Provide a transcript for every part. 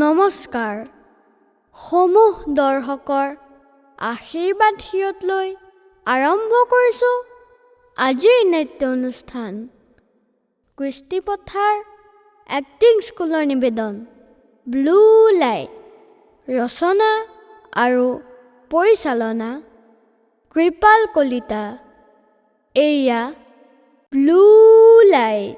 নমস্কাৰ। সমূহ দৰ্শকৰ আশীৰ্বাদ হিয়ত লৈ আৰম্ভ কৰিছোঁ আজিৰ নাট্য অনুষ্ঠান। কৃষ্টিপথাৰ এক্টিং স্কুলৰ নিবেদন ব্লু লাইট, ৰচনা আৰু পৰিচালনা কৃপাল কলিতা। এয়া ব্লু লাইট।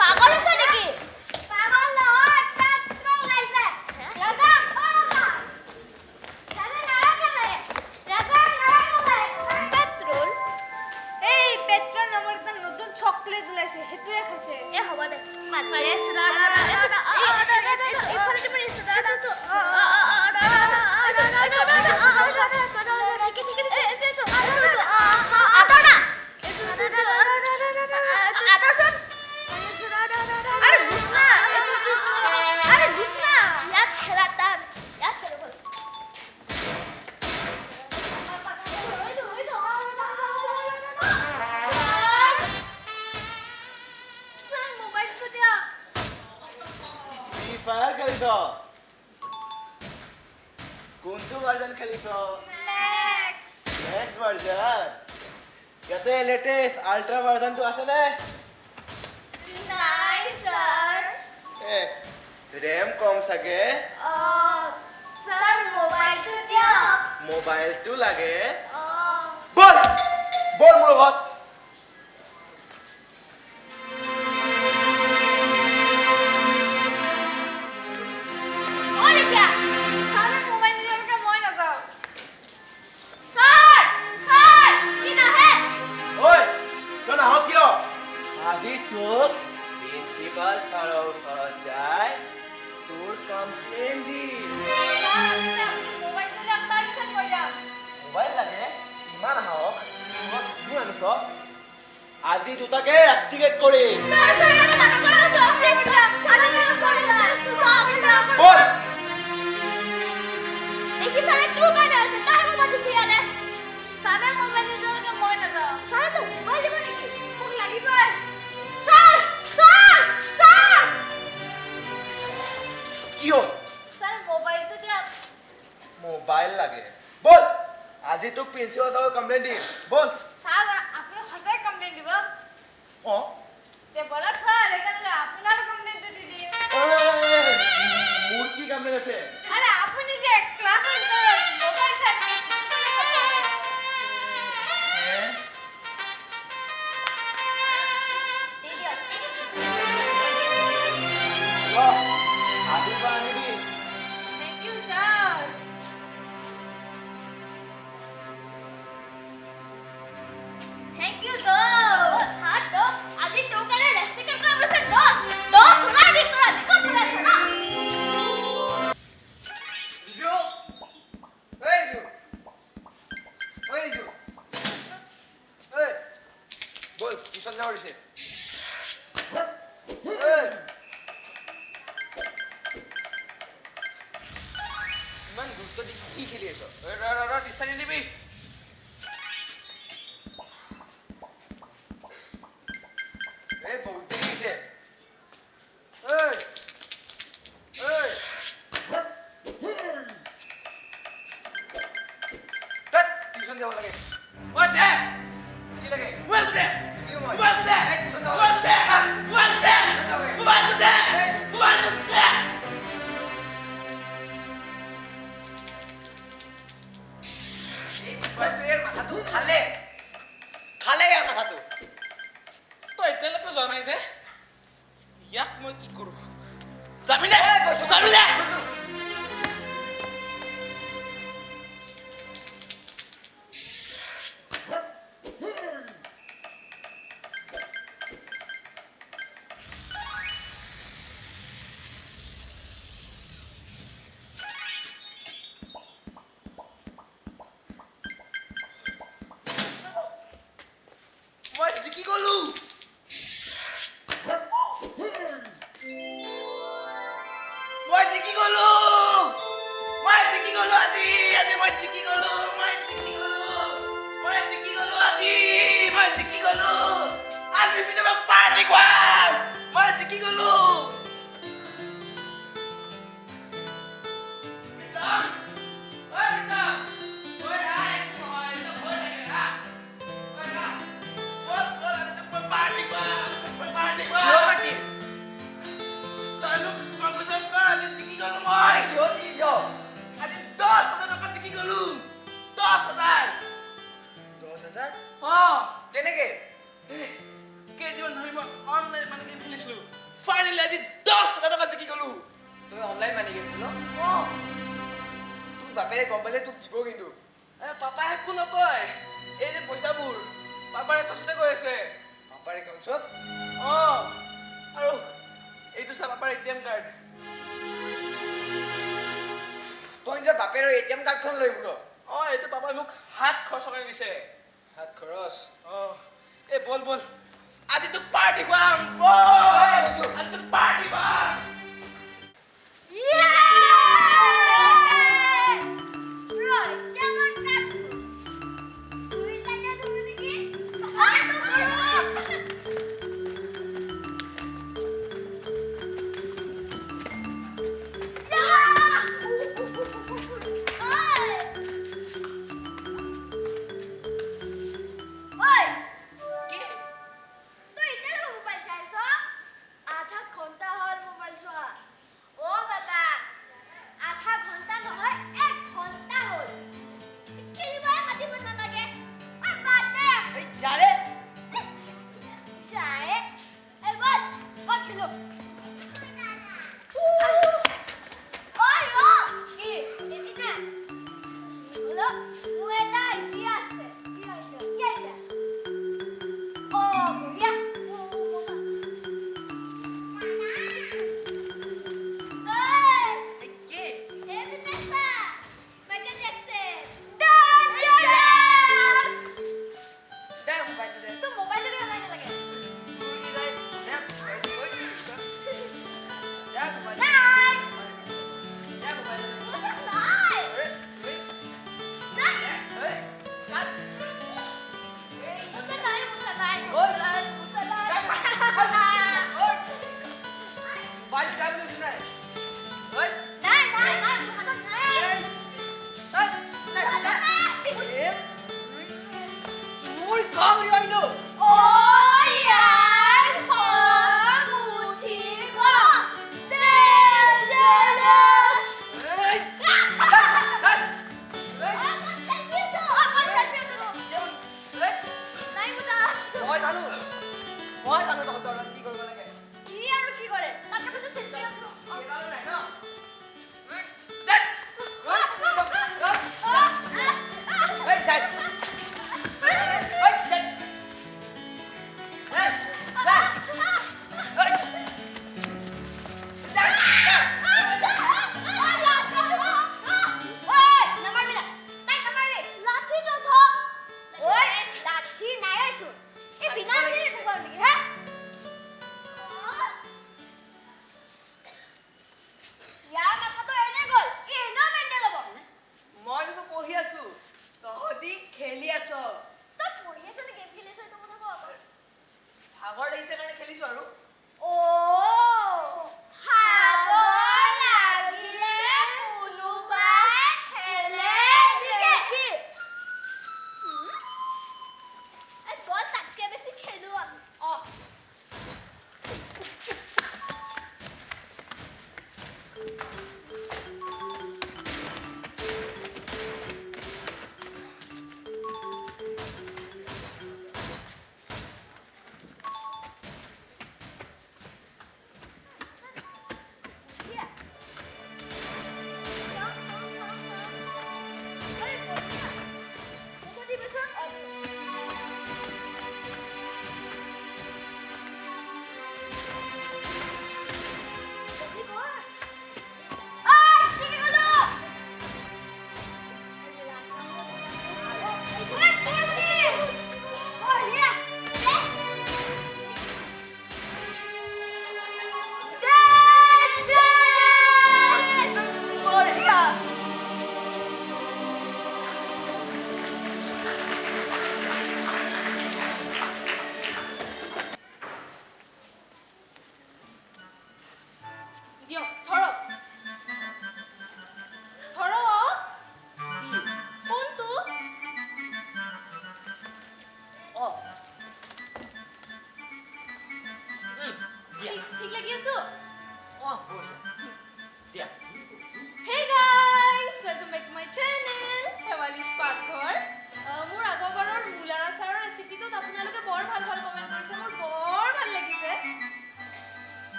পাগল আছে নেকি? পাগল নহয়। ফায়াৰ খেলিছ কোনটো ভাৰ্জন খেলিছ নেক্সট ভাৰ্জন ইয়াতে লেটেষ্ট আল্ট্ৰা ভাৰ্জনটো আছে নে নাই স্যাৰ ৰেম কম চাগে স্যাৰ মোবাইলটো দিয়ক মোবাইলটো লাগে বল বল মোৰ লগত আজি তোক প্ৰিন্সিপাল ছাৰৰ ওচৰত যায় তোৰ কমপ্লেইন দিম মোবাইল লাগে ইমান সাহস চিনি আনিছ আজি দুটাকে ৰাষ্টিকেট কৰিম বল মোবাইল লাগে বল আজি তোক প্ৰিন্সিপাল ছাৰৰ কমপ্লেইন দিম বল অ মোৰ কি কমপ্লেইন আছে আজিৰ পৰা আনিবি বল টিউচন যাব দিছে ইমান গুৰুত্ব দি কি খেলি আছ ডিষ্টাৰ্ব নিদিবি এই বহুত দেৰি হৈছে টিউচন যাব লাগে কি লাগে মোবাইলটো দে মোবাইলটো দে মোবাইলটো দে মোবাইলটো দে মোবাইলটো দে মোবাইলটো দে এই মোবাইলটো এর মাথাটো খালে ইয়াৰ মাথাটো তই এতিয়ালৈকে যোৱা নাই যে ইয়াক মই কি কৰো যাবি দে যাবি দে কি গলো মই জিকি গলো আজি মই জিকি গলো আজি পিনে পাৰ্টি খুৱাম মই জিকি গলো কেনেকে কেইদিনমান ধৰি মই অনলাইন মানে গেম খেলিছিলো ফাইনেলি আজি 10,000 টকা জিকি গলো তই অনলাইন মানি গেম খেল তোক বাপেৰে গম পালে তোক দিব কিন্তু পাপাই একো নকয় এই যে পইচাবোৰ পাপাৰ একাউণ্টতে গৈ আছে পাপাৰ একাউণ্টত আৰু এইটো চা পাপাৰ এটিএম কাৰ্ড তই নিজৰ বাপেৰৰ এটিএম কাৰ্ডখন লৈ ফুৰ এইটো পাপাই মোক হাত খৰচ কৰি দিছে হাত খৰচ এই বল বল আজি তোক পাৰ্টি খুৱাম বল আজি তোক পাৰ্টি খুৱাম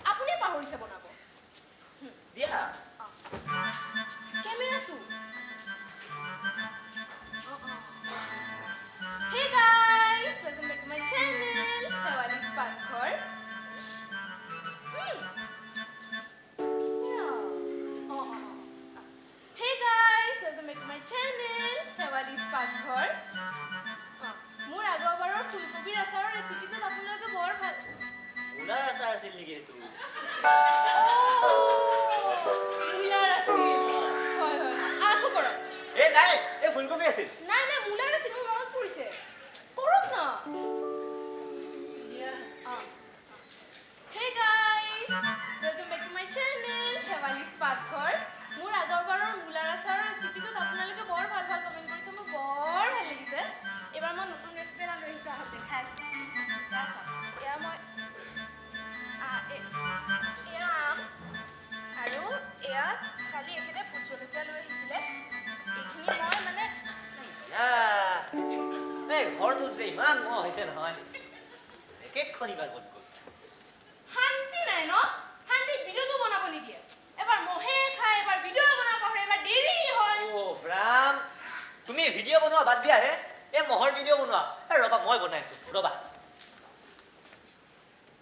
আপুনি নাই এই ফুলকবি আছিল নাই নাই মুলাৰ আছিল মোৰ মনত পৰিছে কৰক না hey guys welcome back to my channel হেৱালিছ পাকঘৰ মোৰ আগৰবাৰৰ মুলাৰ আচাৰৰ ৰেচিপিটোত আপোনালোকে বৰ ভাল ভাল কমেণ্ট কৰিছে মোৰ বৰ ভাল লাগিছে এবাৰ মই নতুন ৰেচিপি এটা লৈ আহিছোঁ আহক দেখাই আছোঁ এয়া মই এয়া আম আৰু এয়া কালি এখেতে ভোট জলকীয়া লৈ আহিছিলে এইখিনি মই মানে এই ঘৰটোত যে ইমান মহ হৈছে নহয় কেকখন ইবাৰ ক'ত গ'ল শান্তি নাই ন শান্তি ভিডিঅ'টো বনাব নিদিয়ে এবাৰ মহে খায় এবাৰ ভিডিঅ' বনাব পাহৰে এবাৰ দেৰি হয় ৰাম তুমি ভিডিঅ' বনোৱা বাদ দিয়া হে এই মহৰ ভিডিঅ' বনোৱা ৰ'বা মই বনাইছো ৰ'বা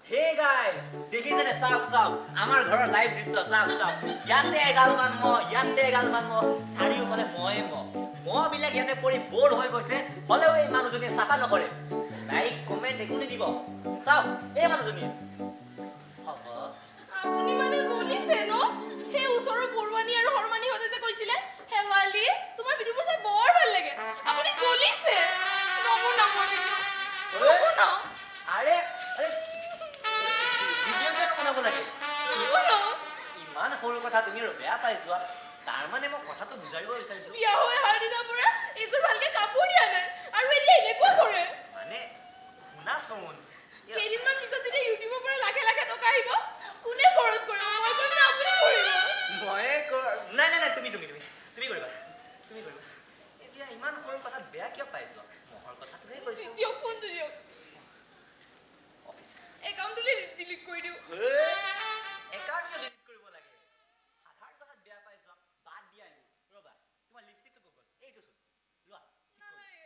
হে গাইজ দেখিছেনে চাওক চাওক আমাৰ ঘৰৰ লাইভ দৃশ্য চাওক চাওক ইয়াতে এগালমান মহ চাৰিওফালে মহবিলাক ইয়াতে পৰি বৰ হৈ গৈছে হ'লেও এই মানুহজনীয়ে চাফা নকৰে লাইক কমেণ্ট একো নিদিব চাওক এই মানুহজনীয়ে হ'ব আপুনি মানে জ্বলিছে ন সেই ওচৰৰ বৰুৱানী আৰু হৰমানীহঁতে যে কৈছিলে হেৱালি তোমাৰ ভিডিঅ'বোৰ চাই বৰ ভাল লাগে আপুনি জ্বলিছে নবনা মই নবনা আৰে ভিডিঅ'কে বনাব লাগে ইমান সৰু কথা তুমি আৰু বেয়া পাই যোৱা তাৰমানে মই কথাটো বুজাৰিব বিচাৰিছো বিয়া হৈ অহাৰ দিনাৰ পৰা এইযোৰ ভালকে কাপোৰ দিয়া নাই আৰু এতিয়া এনেকুৱা কৰে মানে শুনাচোন কেইদিনমান পিছত যেতিয়া ইউটিউবৰ পৰা লাখে লাখে টকা আহিব কোনে খৰচ কৰিব মই কৰিম নে আপুনি কৰিব নাই তুমি কৰিবা এতিয়া ইমান সৰু কথা বেয়া কিয় পাই যোৱা মহৰ কথাটোহে কৈছো দিয়ক ফোনটো দিয়ক অফিচ একাউণ্টটো ডিলিট কৰি দিওঁ একাউণ্ট কিয় ডিলিট কৰিব লাগে সাধাৰণ কথাত বেয়া পাই যোৱা বাদ দিয়া ৰ'বা তোমাৰ লিপষ্টিকটো ক'ত গ'ল এইটো চোন লোৱা নালাগে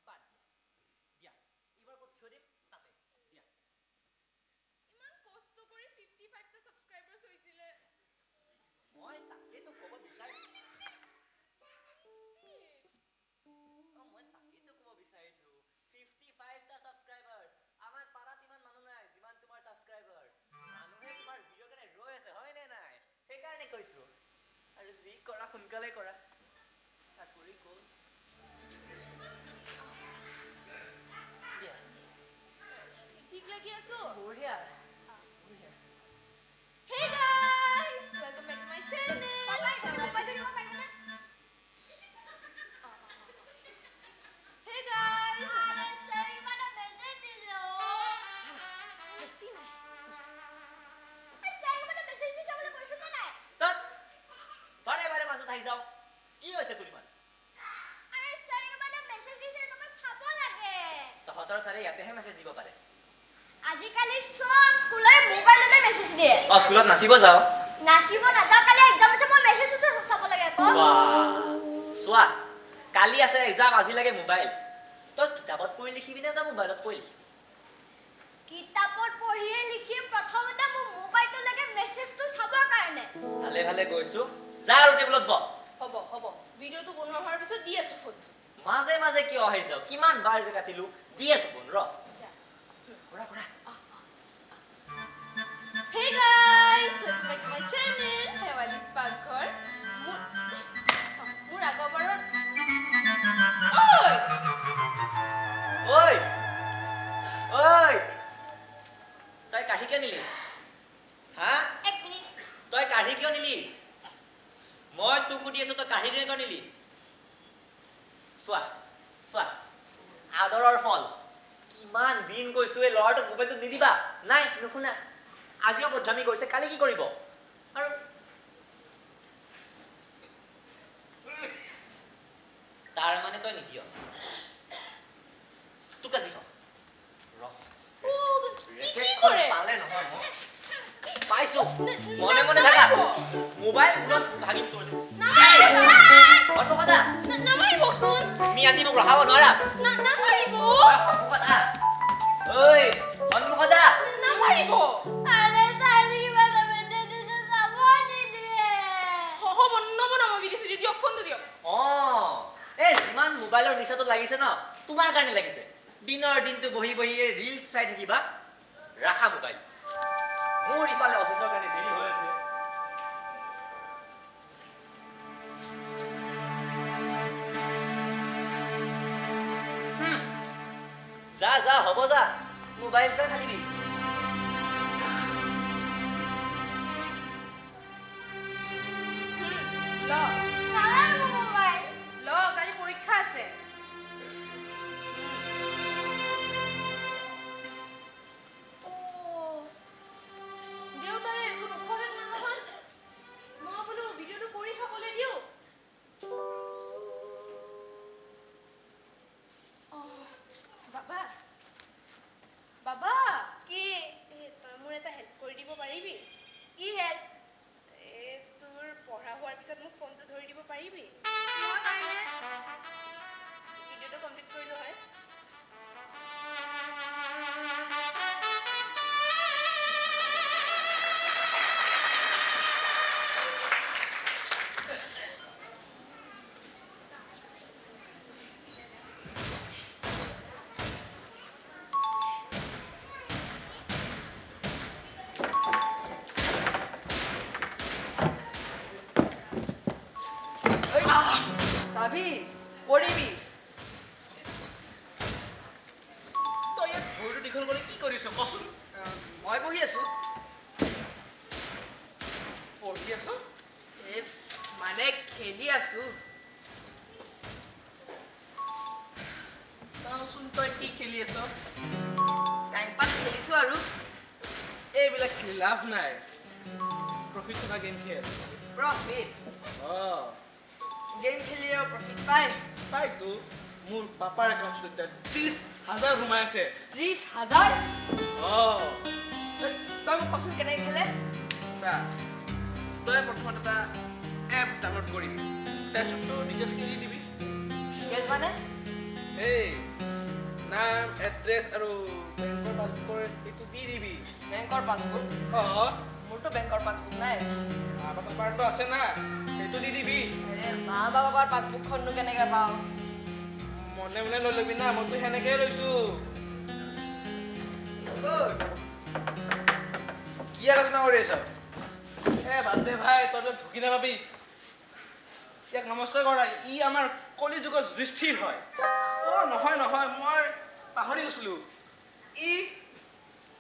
বাদ দিয়া এইবাৰ ক'ত থৈ দিম তাতে দিয়া ইমান কষ্ট কৰি 55টা সাবস্ক্ৰাইবাৰ্ছ হৈছিলে মই তাকেতো ক'ব বিচাৰিছো মই তাকেতো ক'ব বিচাৰিছো 55টা সাবস্ক্ৰাইবাৰ্ছ আমাৰ পাৰাত ইমান মানুহ নাই যিমান তোমাৰ সাবস্ক্ৰাইবাৰ মানুহে তোমাৰ ভিডিঅ' কাৰণে ৰৈ আছে হয় নে নাই সেইকাৰণে কৈছো আৰু যি কৰা সোনকালে কৰা চাকৰি ক'ত দিয়া ঠিক লাগি আছো বঢ়িয়া Hey guys, welcome back to my channel. Hey guys. তাত বাৰে বাৰে মাজত আহি যাওঁ কি হৈছে তোৰ ইমান তহঁতৰ ছাৰে ইয়াতেহে মেছেজ দিব পাৰে আজিকালি সব স্কুলৰ মোবাইলতে মেছেজ দিয়ে স্কুলত নাচিব যাওঁ নাচিব নাযাওঁ কালি এক্সাম আছে মই মেছেজটো চাব লাগে আকৌ চোৱা কালি আছে এক্সাম আজি লাগে মোবাইল তই কিতাপত পঢ়ি লিখিবি নে তই মোবাইলত পঢ়ি লিখিবি কিতাপত পঢ়িয়ে লিখিম প্ৰথমতে মোৰ মোবাইলটো লাগে মেছেজটো চাবৰ কাৰণে ভালে ভালে গৈছো যা আৰু টেবুলত বহ হ'ব ভিডিঅ'টো বনোৱা হোৱাৰ পিছত দি আছো ফোন মাজে মাজে কিয় আহি যাওঁ কিমান বাৰ যে কাটিলো দি আছো ফোন কৰা Hey guys, welcome back to my channel. হেৱালিছ পাকঘৰ মোৰ আগৰবাৰৰ ঐ তই কাঢ়ি কিয় নিলি হা এক মিনিট তই কাঢ়ি কিয় নিলি মই তোক সুধি আছো তই কাঢ়ি কিয় নিলি চোৱা আদৰৰ ফল কিমান দিন কৈছো এই ল'ৰাটোক মোবাইলটো নিদিবা নাই নুশুনা আজিও বদনামি কৰিছে কালি কি কৰিব আৰু তাৰ মানে তই নিদিয় তোক আজি কি কৰে পালে নহয় মই পাইছো মনে মনে থাকা মোবাইল মূৰত ভাগি তোৰ কথা নামাৰিবচোন তুমি আজি মোক ৰখাব নোৱাৰা নামাৰিব ঐ সন্মুখত নামাৰিব আৰে চাৰি কিবা মেছেজ চাব নিদিয়ে হ'ব নবনাব ভিডিঅ' দিয়ক ফোনটো দিয়ক এই যিমান মোবাইলৰ নিচাটো লাগিছে ন তোমাৰ কাৰণে লাগিছে দিনৰ দিনটো বহি বহি ৰিলছ চাই থাকিবা ৰাখা মোবাইল মোৰ ইফালে অফিচৰ কাৰণে দেৰি হৈ আছে যা যা হ'ব যা মোবাইল চাই খালিবি ল নালাগে মোৰ মোবাইল ল কালি পৰীক্ষা আছে দেউতাৰে একো নোখোৱাকে গ'ল নহয় মই বোলো ভিডিঅ'টো কৰি খাবলৈ দিওঁ বাবা বাবা কি তই মোৰ এটা হেল্প কৰি দিব পাৰিবি কি হেল্প তোৰ পঢ়া হোৱাৰ পিছত মোক ফোনটো ধৰি দিব পাৰিবি মই কাৰণে ভিডিঅ'টো কমপ্লিট কৰিলোঁ হয় চাবি পঢ়িবি তই ইয়াত ভৰিটো দীঘল কৰি কি কৰিছ কচোন মই পঢ়ি আছো পঢ়ি আছ মানে খেলি আছো চাওচোন তই কি খেলি আছ টাইম পাছ খেলিছো আৰু এইবিলাক খেলি লাভ নাই প্ৰফিট থকা গেম খেল প্ৰফিট অঁ গেম খেলিলেও প্ৰফিট পায় তাইতো মোৰ পাপাৰ একাউণ্টত এতিয়া 30,000 সোমাই আছে 30,000 অঁ তই মোক কচোন কেনেকৈ খেলে চা তই প্ৰথমত এটা এপ ডাউনলোড কৰিবি তাৰপিছত তোৰ ডিটেইলছ খিনি দিবি ডিটেইলছ মানে এই নাম এড্ৰেছ আৰু বেংকৰ পাছবুকৰ এইটো দি দিবি বেংকৰ পাছবুক অঁ মোৰতো বেংকৰ পাছবুক নাই মা পাপাৰটো আছে না সেইটো দি দিবি আৰে মা বা বাবাৰ পাছবুকখননো কেনেকৈ পাওঁ মনে মনে লৈ ল'বি না মইতো সেনেকেই লৈছোঁ কি আলোচনা কৰি আছ বাদ দে ভাই তই ঢুকি নাপাবি ইয়াক নমস্কাৰ কৰা ই আমাৰ কলি যুগৰ যুধিষ্ঠিৰ হয় অ' নহয় নহয় মই পাহৰি গৈছিলোঁ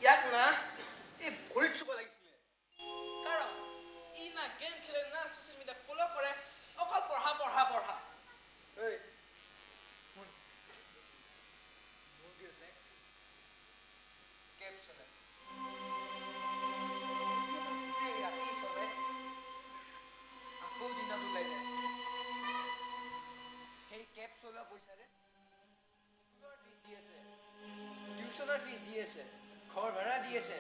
ইয়াক না এই ভৰিত চুব লাগিছিলে কাৰণ ই না গেম খেলে না ছ'চিয়েল মিডিয়া ফ'ল' কৰে অকল পঢ়া পঢ়া পঢ়া ঐ মোৰ দেউতাই কেব চলায় গোটেই ৰাতি চলে আকৌ দিনত ওলাই যায় সেই কেব চলোৱা পইচাৰে স্কুলৰ ফিজ দি আছে টিউচনৰ ফিজ দি আছে ঘৰ ভাড়া দি আছে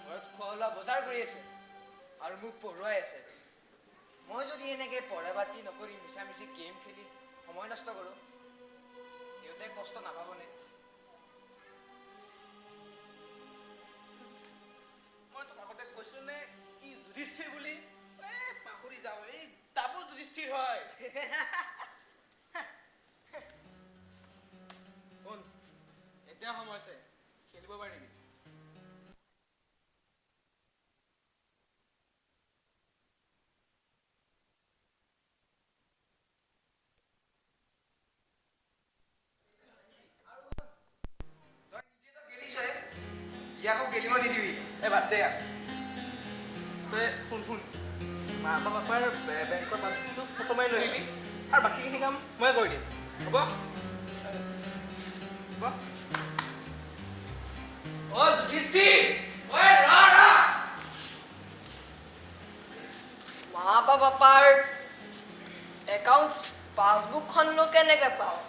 ঘৰত খোৱা লোৱা বজাৰ কৰি আছে আৰু মোক পঢ়ুৱাই আছে মই যদি এনেকৈ পঢ়া পাতি নকৰি মিছামিছি গেম খেলি সময় নষ্ট কৰোঁ দেউতাই কষ্ট নাপাবনে মই তোক আগতে কৈছিলোঁ নে ই যুধিষ্ঠিৰ বুলি পাহৰি যাওঁ এই ডাবুল যুধিষ্ঠিৰ হয় শুন এতিয়া সময় আছে খেলিব পাৰিবি ইয়াকো গেলিব নিদিবি বাদ দে তই শুন মা পাপাৰ বেংকৰ পাছবুকটো ফটো মাৰি লৈ আহিবি আৰু বাকীখিনি কাম মই কৰি দিম হ'ব অ' যুধিষ্ঠিৰ ঐ ৰ মা বা বাবাৰ একাউণ্টছ পাছবুকখননো কেনেকৈ পাওঁ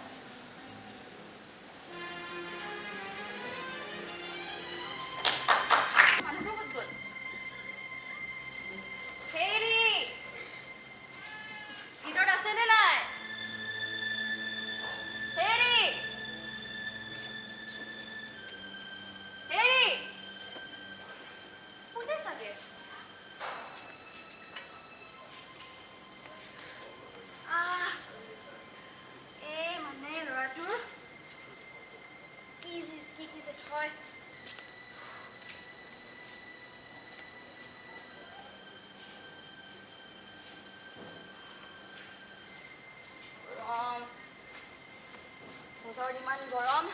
মানুহটো ক'ত গ'ল হেৰি ভিতৰত আছেনে নাই হেৰি হেৰি কোনে চাগে মানে ল'ৰাটোৰ কি যে থয় বতৰ ইমান গৰম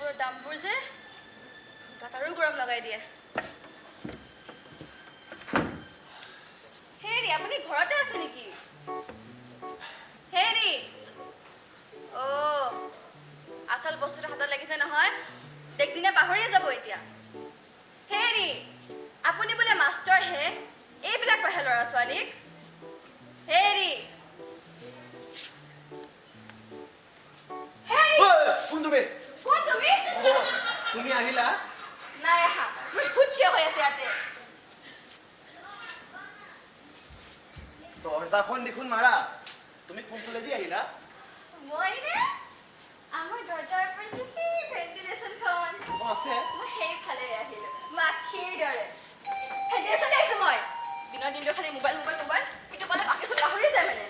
বস্তুবোৰৰ দামবোৰ যে গাত আৰু গৰম লগাই দিয়ে। হেৰি আপুনি ঘৰতে আছে নেকি? হেৰি আচল বস্তুটো হাতত লাগিছে নহয়, দেখদিনে পাহৰিয়ে যাব এতিয়া। হেৰি আপুনি বোলে মাষ্টৰ হে, এইবিলাক পঢ়ে ল'ৰা ছোৱালীক? হেৰি হেৰি কোন তুমি? কোন তুমি? তুমি আহিলা? নাই আহা, মই ভূত থিয় হৈ আছে ইয়াতে। দৰ্জাখন দেখোন মাৰা। তুমি কোনফালেদি আহিলা? মই নে আমাৰ দৰ্জাৰ পৰা যে সেই ভেণ্টিলেশ্যনখন আছে মই সেইফালে আহিলো মাখিৰ দৰে। ভেণ্টিলেশ্যন আহিছো মই দিনৰ দিনটো খালি মোবাইল মোবাইল মোবাইল, সেইটো ক'লে বাকী চব পাহৰি যায় মানে।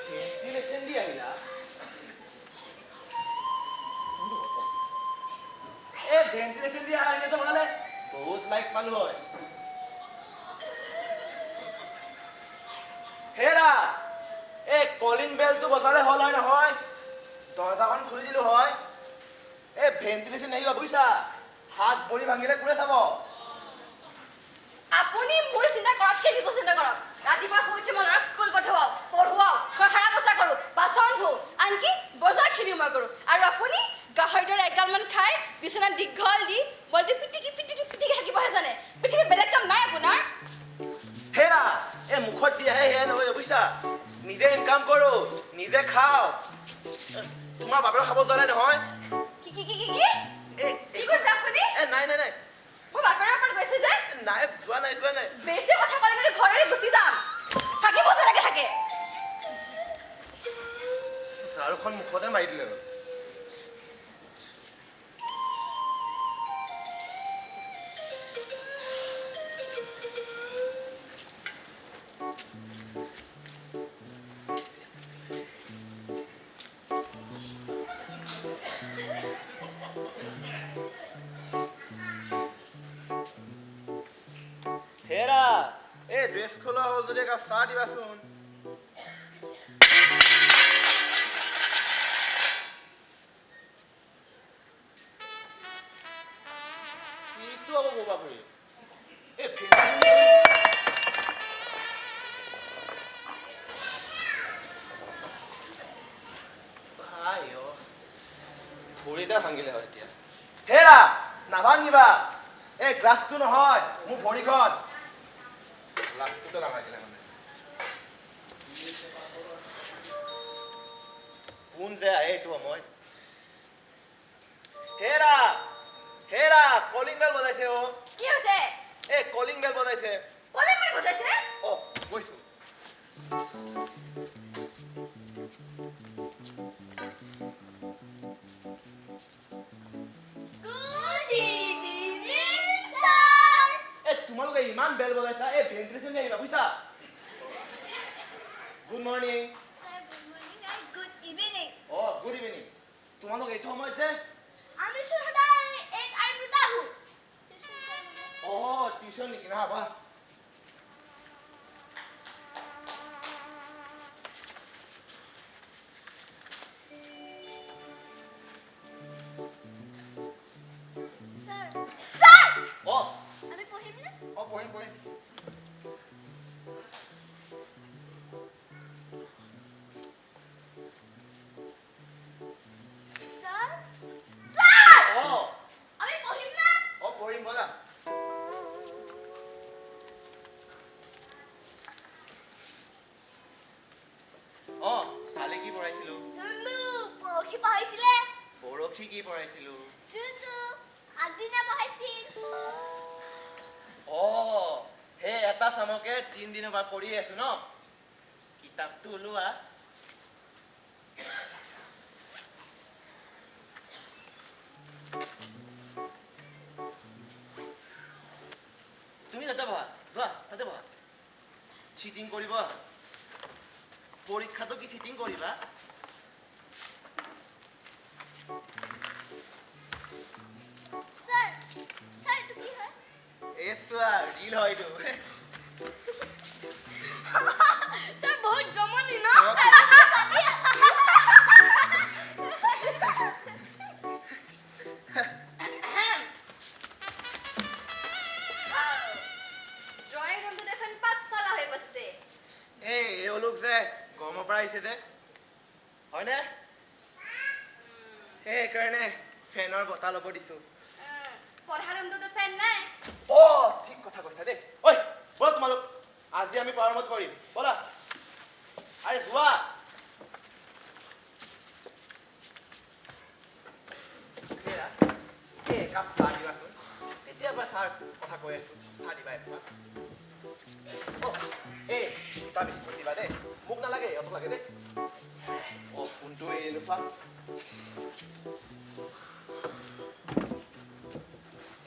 ভেন্টিলেশ্যন দি আহিলা? এই ভেন্টিলেশ্যন দি আহিলে তো বনালে বহুত লাইক পালো হয়। হেৰা এই কলিং বেলটো বজালে হ'ল হয় নহয়, দৰ্জাখন খুলি দিলো হয়। এই ভেন্টিলেশ্যন আহিবা বুজিছা, হাত ভৰি ভাঙিলে কোনে চাব? আপুনি মোৰ চিন্তা কৰাতকৈ নিজৰ চিন্তা কৰক। ৰাতিপুৱা শুই উঠি মই ল'ৰাক স্কুল পঠোৱাওঁ, পঢ়ুৱাওঁ, ঘৰ সাৰা পোছা কৰোঁ, বাচন ধোওঁ, আনকি বজাৰখিনিও মই কৰোঁ। আৰু আপুনি গাহৰিৰ দৰে এগালমান খাই বিচনাত দীঘল দি বলটো পিটিকি পিটিকি পিটিকি থাকিবহে জানে। পৃথিৱীত বেলেগ কাম নাই আপোনাৰ? হেৰা এই মুখত যি আহে সেয়া নহয় বুজিছা, নিজে ইনকাম কৰো, নিজে খাওঁ। তোমাৰ বাপেৰে খাব যোৱা নাই নহয়। কি কি কি কি কি কি কৈছে আপুনি? নাই নাই নাই মোৰ বাপেৰৰ ওপৰত গৈছে যে নাই যোৱা নাই যোৱা নাই। বেছি কথা ক'লে মানে ঘৰৰে গুচি যাম। থাকিব যেনেকে থাকে। ঝাৰুখন মুখতে মাৰি দিলে। হেৰা এই ড্ৰেছ খোলা হ'ল যদি একাপ চাহ দিবাচোন। এইটো আকৌ ক'বা পাৰি এই ভৰিতে ভাঙিলে হয় এতিয়া। হেৰা নাভাঙিবা, এই গ্লাছটো নহয় মোৰ ভৰিখন। গ্লাছটোতো নাভাঙিলে মানে কোন যে আহে এইটো সময়। হেৰা হেৰা কলিং বেল বজাইছে। কি হৈছে? এই কলিং বেল বজাইছে। কলিং বেল বজাইছে? গৈছো। Good evening sir. তোমালোকে ইমান বেল বজাইছা, এই ভেন্টিলেশ্যন দি আহিবা বুজিছা। Good morning. Sir good morning আর গুড ইভিনিং। Good evening. তোমালোক এইটো সময়ত যে আমি সদায় এই টাইমটা আহো। টিউশ্যন নেকি? না বা স্যার স্যার আমি পঢ়িম না? পঢ়িম পঢ়িম। স্যার স্যার আমি পঢ়িম না? পঢ়িম বলা। কালি কি পঢ়াইছিলো? জুনু পৰহি পঢ়াইছিলে। পৰহি কি পঢ়াইছিলো? জুনু আগদিনা পঢ়াইছিল। সেই এটা চামকে 3 দিনৰ পৰা পঢ়ি আছো ন। কিতাপটো ওলোৱা। তুমি তাতে বহা, যোৱা তাতে বহা। চিটিং কৰিব? পৰীক্ষাটো কি চিটিং কৰিবা? স্যাৰ স্যাৰ তো কি হয়? চোৱা ৰিল হয় এইটো। স্যাৰ বহুত জমনি ন? জমনি। হয়নে সেইকাৰণে ফেনৰ বতাহ ল'ব দিছোঁ পঢ়াৰ ৰুমটোতো ফেন নাই ঠিক কথা কৈছা দেই ঐ ব'লা তোমালোক আজি আমি পাৱাৰ মত কৰিম ব'লা আৰে যোৱা একাপ চাহ দিবাচোন তেতিয়াৰ পৰা চাহ কথা কৈ আছো চাহ দিবা একাপ এই দুটা বিস্কুট দিবা দেই মোক নালাগে অত লাগে দেই ফোনটো এৰিলো চোৱা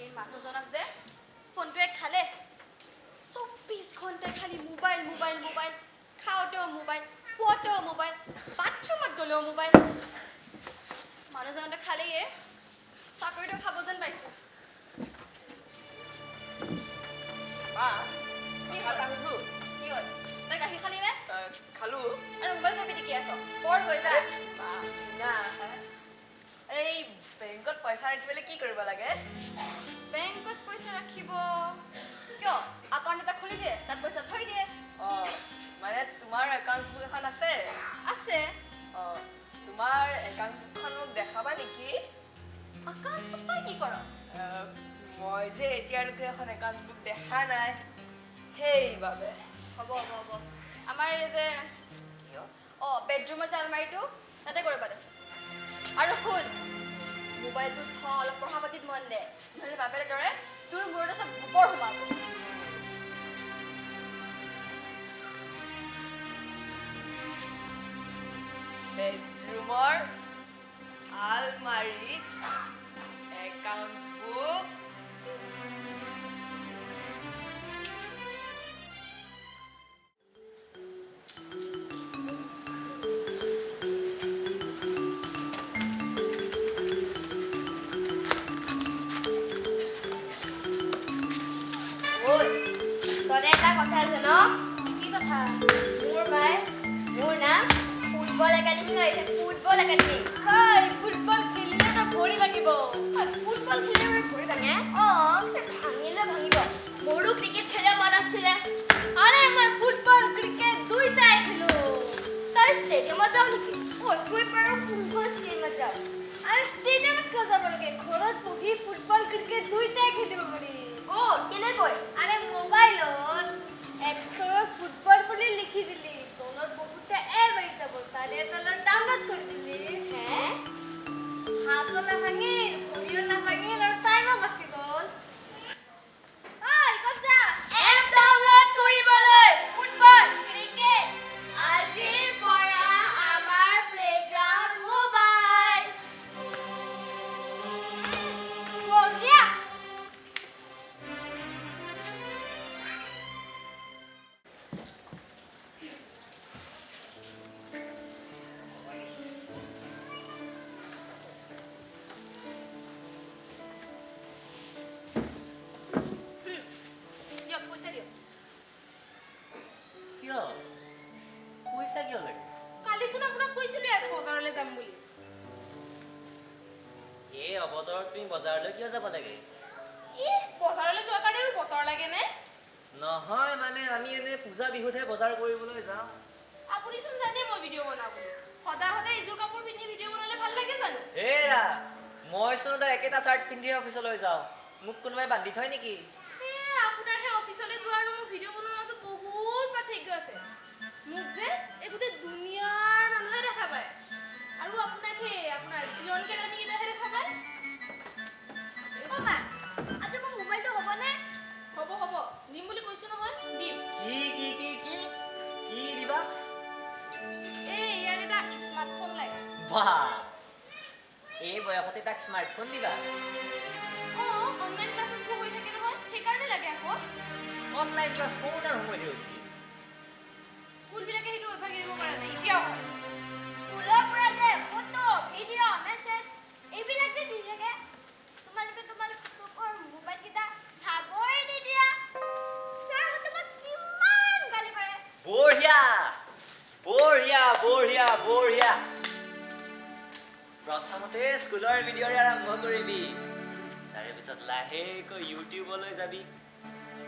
এই মানুহজনক যে ফোনটোৱে খালে 24 ঘণ্টা খালি মোবাইল মোবাইল মোবাইল খাওঁতেও মোবাইল শুৱতেও মোবাইল বাথৰুমত গ'লেও মোবাইল মানুহজনতে খালেয়ে চাকৰিটো খাব যেন পাইছোঁ কি হ'ল তই গাখীৰ খালি নে খালো আৰু মোবাইল কপি টিকি আছ বৰ হৈ যায় এই বেংকত পইচা ৰাখিবলৈ কি কৰিব লাগে বেংকত পইচা ৰাখিব কিয় একাউণ্ট এটা খুলি দিয়ে তাত পইচা থৈ দিয়ে মানে তোমাৰ একাউণ্ট বুক এখন আছে আছে তোমাৰ একাউণ্ট বুকখন মোক দেখাবা নেকি একাউণ্ট বুক তই কি কৰ মই যে এতিয়ালৈকে এখন একাউণ্ট বুক দেখা নাই সেইবাবে হ'ব হ'ব হ'ব আমাৰ এই যে বেডৰুমৰ যে আলমাৰীটো তাতে কৰিব আছে আৰু শুন মোবাইলটো থ অলপ পঢ়া পাতিত মন দে নহ'লে বাপেৰে দৰে তোৰ মূৰতে চব গোবৰ সোমাব বেডৰুমৰ আলমাৰীত একাউণ্ট বুক তহঁতে এটা কথা আছে ন কি কথা মোৰ মায়ে মোৰ নাম ফুটবল একাডেমি আহিছে ফুটবল একাডেমি হয় ফুটবল খেলিলে তো ভৰি ভাঙিব ফুটবল খেলিলে মানে ভৰি ভাঙে ভাঙিলে ভাঙিব মোৰো ক্ৰিকেট খেলিব মন আছিলে আৰে মই ফুটবল ক্ৰিকেট দুইটাই খেলো তই ষ্টেডিয়ামত যাওঁ নেকি তুই বাৰু ফুটবল ষ্টেডিয়ামত যাওঁ আৰু ষ্টেডিয়ামত কিয় যাব লাগে ঘৰত বহি ফুটবল ক্ৰিকেট দুইটাই খেলিব পাৰি কেনেকৈ আৰে মোবাইলত এপ ষ্টৰত ফুটবল বুলি লিখি দিলি তলত বহুতে এপ আহি যাব তাৰে তলত ডাউনলোড কৰি দিলি হাতো নাভাঙিল ভৰিও নাভাঙিল আৰু টাইমো বাচি গ'ল ক'ত যা এপ ডাউনলোড কৰিবলৈ ফুটবল ক্ৰিকেট আজিৰ পৰা আমাৰ প্লেগ্ৰাউণ্ড মোবাইল বঢ়িয়া কিয় পইচা কিয় লাগে কালিচোন আপোনাক কৈছিলোৱে আজি বজাৰলৈ যাম বুলি এই অবতৰত তুমি বজাৰলৈ কিয় যাব লাগে বজাৰলৈ যোৱাৰ কাৰণে আৰু বতৰ লাগেনে নহয় মানে আমি এনে পূজা বিহুতহে বজাৰ কৰিবলৈ যাওঁ আপুনিচোন জানে মই ভিডিঅ' বনাওঁ বুলি সদায় সদায় এযোৰ কাপোৰ পিন্ধি ভিডিঅ' বনালে ভাল লাগে জানো হেৰা মই চোন একেটা চাৰ্ট পিন্ধি অফিচলৈ যাওঁ মোক কোনোবাই বান্ধি থয় নেকি আপোনাৰ সেই অফিচলৈ যোৱা আৰু মোৰ ভিডিঅ' বনোৱাৰ মাজত বহুত পাৰ্থক্য আছে মোক যে এই গোটেই দুনিয়াৰ মানুহে দেখা পায় আৰু আপোনাক সেই আপোনাৰ পিয়ন কেৰাণীকেইটাহে দেখা পায় আজি মোৰ মোবাইলটো হ'বনে হ'ব হ'ব দিম বুলি কৈছো নহয় দিম কি দিবা ইয়াৰ এটা স্মাৰ্টফোন লাগে বাহ এই বয়সতে তাক স্মাৰ্টফোন দিবা অনলাইন ক্লাছেছবোৰ হৈ থাকে নহয় সেইকাৰণে লাগে আকৌ অনলাইন ক্লাছ কৰোঁতে সময় হৈছে স্কুলবিলাকে সেইটো অভ্যাস এৰিব পৰা নাই এতিয়াও হয় স্কুলৰ পৰা যে ফটো ভিডিঅ' মেছেজ এইবিলাক যে দি থাকে তোমালোকৰ মোবাইলকেইটা চাবই নিদিয়া ছাৰহঁতে মোক কিমান গালি পাৰে বঢ়িয়া বঢ়িয়া বঢ়িয়া বঢ়িয়া প্ৰথমতে স্কুলৰ ভিডিঅ'ৰে আৰম্ভ কৰিবি তাৰে পিছত লাহেকৈ ইউটিউবলৈ যাবি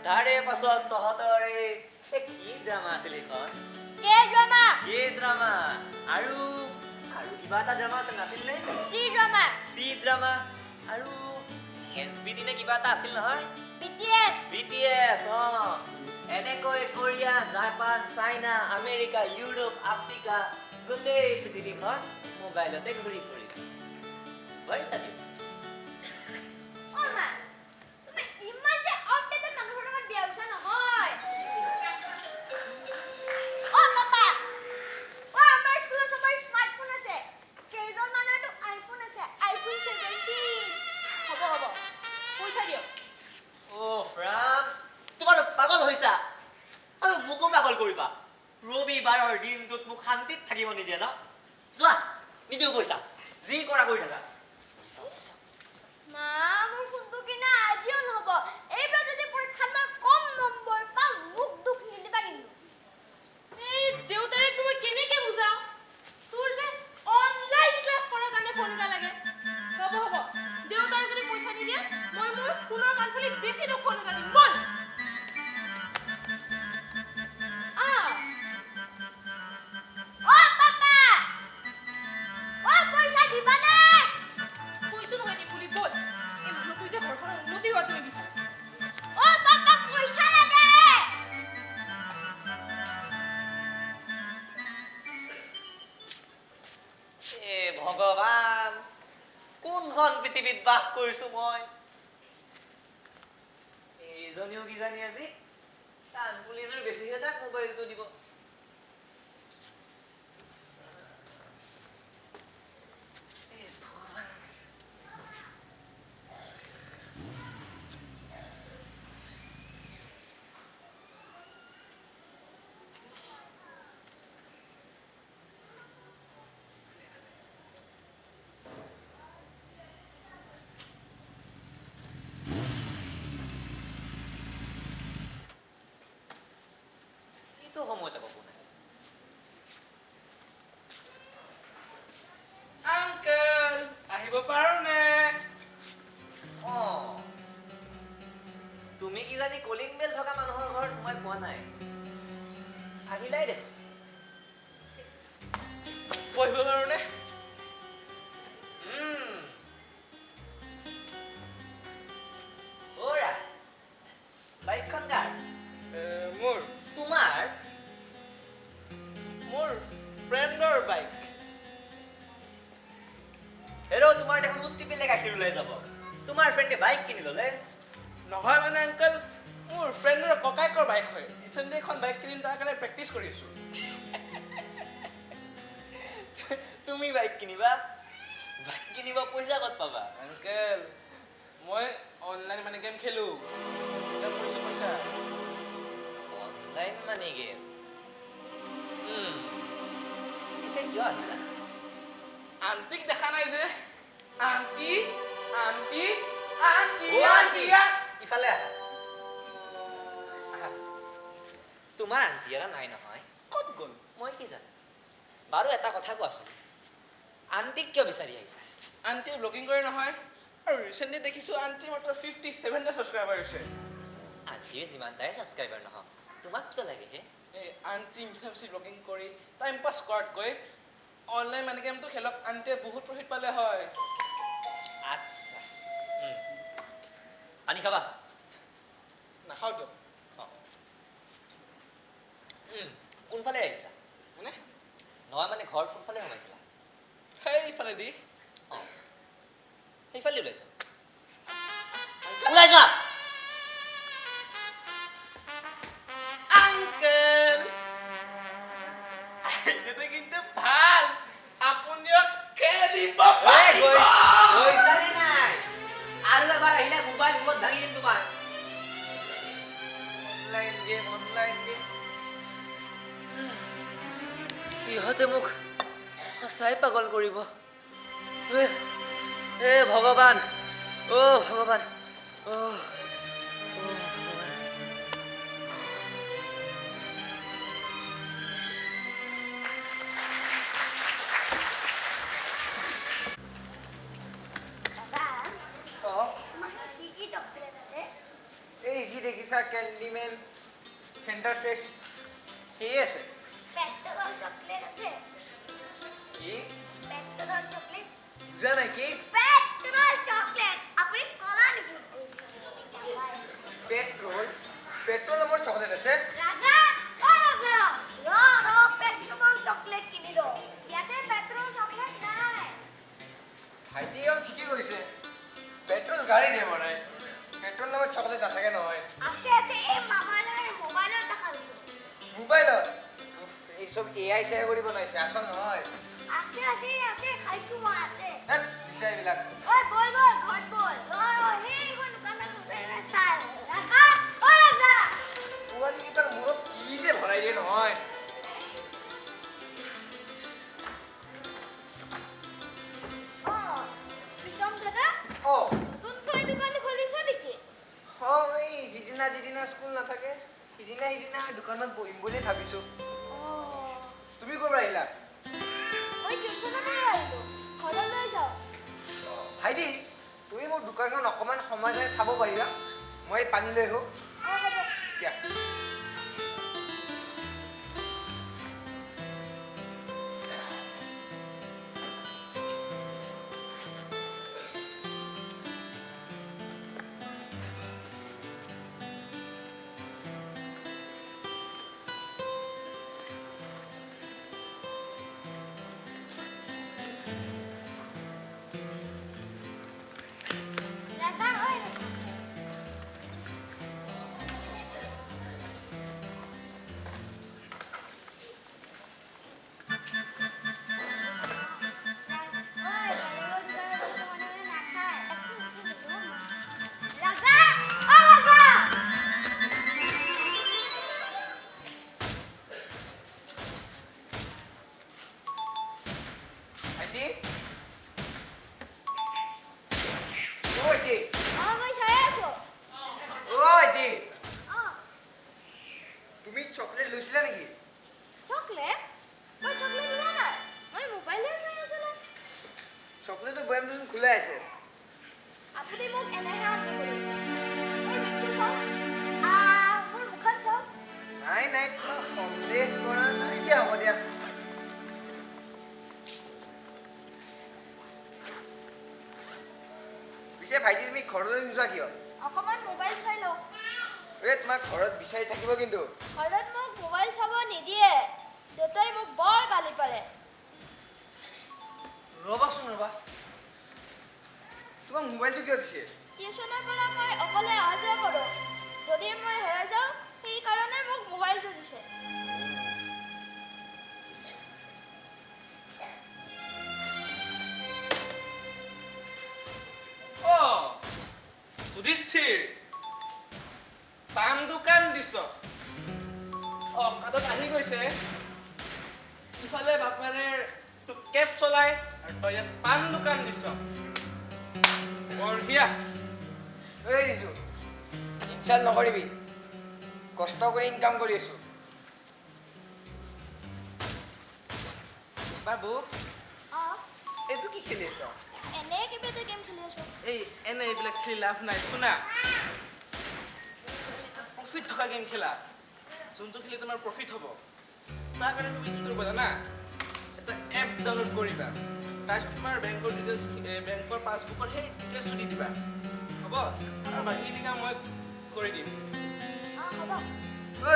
তাৰে পাছত তহঁতৰ এই কি ড্ৰামা আছিল এইখন কে ড্ৰামা কে ড্ৰামা আৰু কিবা এটা ড্ৰামা আছিল নাছিল নে চি ড্ৰামা চি ড্ৰামা আৰু SBD নে কিবা এটা আছিল নহয় BTS BTS এনেকৈ Korea Japan China America Europe Africa গোটেই পৃথিৱীখন মোবাইলতে ঘূৰি ফুৰিব ভাল লাগে অ মা তুমি ইমান যে আপডেটেড মানুহৰ লগত বিয়া হৈছা নহয় অ পাপা অ আমাৰ স্কুলত সবৰ স্মাৰ্টফোন আছে কেইজন মানুহৰতো আইফোন আছে আইফোন 17 হ'ব পইচা দিয়ক ফ্ৰাম তোমালোক পাগল হৈছা আৰু মোকো পাগল কৰিবা ৰবিবাৰৰ দিনটোত মোক শান্তিত থাকিব নিদিয়ে ন যোৱা নিদিও পইচা যি কৰা কৰি থাকা মা মোৰ ফোনটো কিনা আজিও নহ'ব এইবাৰ যদি পৰীক্ষাত মই কম নম্বৰ পাম মোক দুখ নিদিবা কিন্তু এই দেউতাৰে তুমি কেনেকে বুজাও তোৰ যে অনলাইন ক্লাছ কৰাৰ কাৰণে ফোন এটা লাগে হ'ব দেউতাৰে যদি পইচা নিদিয়ে মই মোৰ ফোনৰ কাণফুলি বেছি দুখ ফোন এটা দিম বল অ পাপা অ পইচা দিবা নে কৈছো নহয় নি বুলি বল এই মানুহটো যে ঘৰখনৰ উন্নতি হোৱা তুমি বিচাৰা অ পাপা পইচা লাগে এ ভগৱান কোনখন পৃথিৱীত বাস কৰিছো মই এইজনীও কিজানি আজি কাণফুলিযোৰ বেছিহে তাক মোবাইলটো দিব এইটো সময়ত আকৌ কোন আহে আংকেল আহিব পাৰোনে তুমি কিজানি কলিং বেল থকা মানুহৰ ঘৰত সোমাই পোৱা নাই আহিলাই দেখোন পঢ়িব পাৰোনে ওৰা বাইকখন কাৰ মোৰ তোমাৰ মোৰ ফ্ৰেণ্ডৰ বাইক হেৰ' তোমাৰ দেখোন উৎটিপিলে গাখীৰ ওলাই যাব তোমাৰ ফ্ৰেণ্ডে বাইক কিনি ল'লে নহয় মানে আংকেল মোৰ ফ্ৰেণ্ডৰ ককায়েকৰ বাইক হয় ৰিচেণ্টলি এখন বাইক কিনিম তাৰ কাৰণে প্ৰেক্টিচ কৰি আছোঁ তুমি বাইক কিনিবা পইচা ক'ত পাবা আংকেল মই অনলাইন মানে গেম খেলোঁ ইনকাম কৰিছোঁ পইচা অনলাইন মানে গেম পিছে কিয় আহিলা আণ্টিক দেখা নাই যে আণ্টি আণ্টি আণ্টি অ' আণ্টি আণ্টি, ইফালে আহা আহা। তোমাৰ আণ্টি এটা নাই নহয় ক'ত গ'ল মই কি জানো বাৰু এটা কথা কোৱাচোন আণ্টিক কিয় বিচাৰি আহিছা আণ্টিয়ে ব্লগিং কৰে নহয় আৰু ৰিচেণ্টলি দেখিছোঁ আণ্টিৰ মাত্ৰ 57টা ছাবস্ক্ৰাইবাৰ হৈছে আণ্টিৰ যিমানটাই ছাবস্ক্ৰাইবাৰ নহওক তোমাক কিয় লাগে হে এই আণ্টি মিছামিছি ব্লগিং কৰি টাইম পাছ কৰাতকৈ অনলাইন মানে গেমটো খেলক আণ্টিয়ে বহুত প্ৰফিট পালে হয় আচ্ছা পানী খাবা নাখাওঁ দিয়ক কোনফালে আহিছিলা মানে নহয় মানে ঘৰ কোনফালে সোমাইছিলা সেইফালেদি সেইফালে ওলাই যোৱা ওলাই যোৱা আংকেল এইটো কিন্তু ভাল আপুনিও খেলিব পাৰিব গৈছানে নাই আৰু এবাৰ আহিলে মোবাইল মূৰত ভাঙি দিম তোমাৰ অনলাইন গেম ইহঁতে মোক সঁচাই পাগল কৰিব এ ভগৱান ভগৱান এই যি দেখিছা কেণ্ডিমেন চেণ্টাৰ ফ্ৰেছ সেয়ে আছে পেট্টগল চকলেট আছে কি পেট্টগল পেট্ৰল চকলেট বুজা নাই কি পেট্ৰল চকলেট আপুনি কলা নেকি পেট্ৰল পেট্ৰল নামৰ চকলেট আছে ৰাজা ও ৰাজা ৰ পেট্ৰল চকলেট কিনি দ ইয়াতে পেট্ৰল চকলেট নাই ভাইটিয়েও ঠিকেই কৈছে পেট্ৰল গাড়ী নে বনাই পেট্ৰল নামৰ চকলেট নাথাকে নহয় আছে আছে এই মামাৰ মোবাইলত দেখা গৈছে মোবাইলত উফ, এইসব এআই চেয়াৰ কৰি বনাইছে আচল নহয় আছে আছে আছে খাইছো মই আছে হেৎ, দিছা এইবিলাক ঐ বল বল ঘৰত বল সেইখন দোকানত আছে চাই ৰাজা ও ৰাজা পোৱালীকেইটাৰ মূৰত কি যে ভৰাই দিয়ে নহয় ও প্ৰীতম দাদা অ নতুনকৈ দোকান খুলিছে নেকি অ এই যিদিনা স্কুল নাথাকে সিদিনা দোকানত বহিম বুলি ভাবিছো তুমি ক'ৰ পৰা আহিলা মই টিউচনৰ পৰা আহিলো ঘৰলৈ যাওঁ ভাইটি তুমি মোৰ দোকানখন অকণমান সময় লৈ চাব পাৰিবা মই পানী লৈ আহোঁ হ'ব দিয়া ৰাজা ঐ ৰাজা ও ৰাজা ভাইটি অ ভাইটি মই চাই আছো অ ভাইটি অ তুমি চকলেট লৈছিলা নেকি চকলেট মই চকলেট লোৱা নাই মই মোবাইলহে চাই আছিলো চকলেটৰ বয়ামটো খোলাই আছে আপুনি মোক এনেহে আনন্দ কৰিছে মোৰ বেগটো চাওক মোৰ মুখখন চাওক নাই তোমাক সন্দেহ কৰা নাই দিয়া হ'ব দিয়া পিছে ভাইটি তুমি ঘৰলৈ নোযোৱা কিয় অকণমান মোবাইল চাই লওক এই তোমাক ঘৰত বিচাৰি থাকিব কিন্তু ঘৰত মোক মোবাইল চাব নিদিয়ে দেউতাই মোক বৰ গালি পাৰে ৰ'বাচোন ৰ'বা তোমাক মোবাইলটো কিয় দিছে টিউচনৰ পৰা মই অকলে অহা যোৱা কৰোঁ যদি মই হেৰাই যাওঁ সেইকাৰণে মোক মোবাইলটো দিছে অ যুধিষ্ঠিৰ পাণ দোকান দিছ অ কাদত আহি গৈছে ইফালে বাপাৰে তোক কেব চলাই আৰু তই ইয়াত পাণ দোকান দিছ বঢ়িয়া ঐ ৰিজু ইনচাল্ট নকৰিবি কষ্ট কৰি ইনকাম কৰি আছো বাবু অঁ এইটো কি খেলি আছ এনেই কিবা এটা গেম খেলি আছোঁ এই এনে এইবিলাক খেলি লাভ নাই শুনা তুমি এটা প্ৰফিট থকা গেম খেলা যোনটো খেলি তোমাৰ প্ৰফিট হ'ব তাৰ কাৰণে তুমি কি কৰিবা জানা এটা এপ ডাউনলোড কৰিবা তাৰপিছত তোমাৰ বেংকৰ ডিটেইলছ বেংকৰ পাছবুকৰ সেই ডিটেইলছটো দি দিবা হ'ব আৰু বাকীখিনি কাম মই কৰি দিম অঁ হ'ব ঐ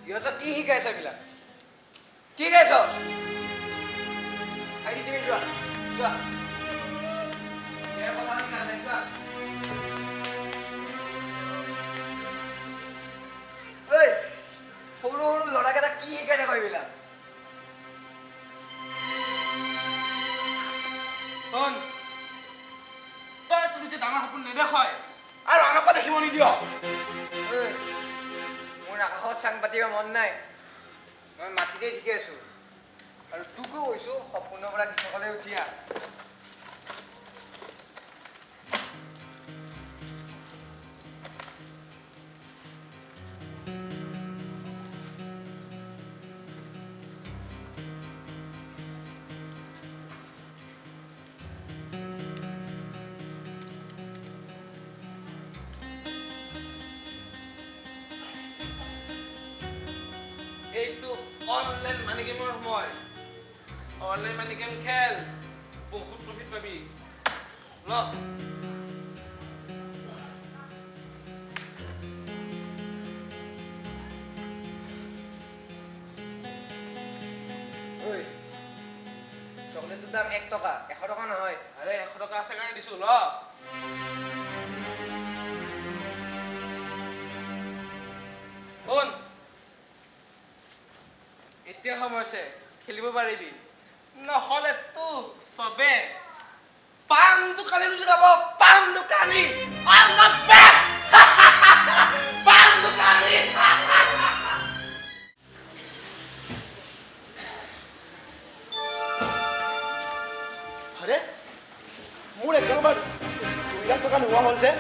ইহঁতক কি শিকাইছ এইবিলাক কি শিকাইছ ভাইটি তুমি যোৱা যোৱা ইয়াৰ কথা আমি নাজানো যোৱা ঐ সৰু ল'ৰাকেইটাক কি শিকাই থাক এইবিলাক শুন তই তুমি যে ডাঙৰ সপোন নেদেখয় আৰু আনকো দেখিব নিদিয় ঐ মোৰ আকাশত চাং পাতিব মন নাই মই মাটিতে ঠিকে আছো আৰু তোকো কৈছো সপোনৰ পৰা কৃষকলে উঠি আহ এইটো অনলাইন মানি গেমৰ সময় অনলাইন মানি গেম খেল বহুত প্ৰফিট পাবি ল ঐ চকলেটটোৰ দাম 1 টকা 100 টকা নহয় আৰে 100 টকা আছে কাৰণে দিছো ল শুন এতিয়া সময় আছে খেলিব পাৰিবি নহ'লে তোক চবে পান দোকানী বুলি যাব পান দোকানী অল দ্য বেষ্ট পান দোকানী আরে মোৰ একেবাৰে 2 লাখ টকা নোহোৱা হ'ল যে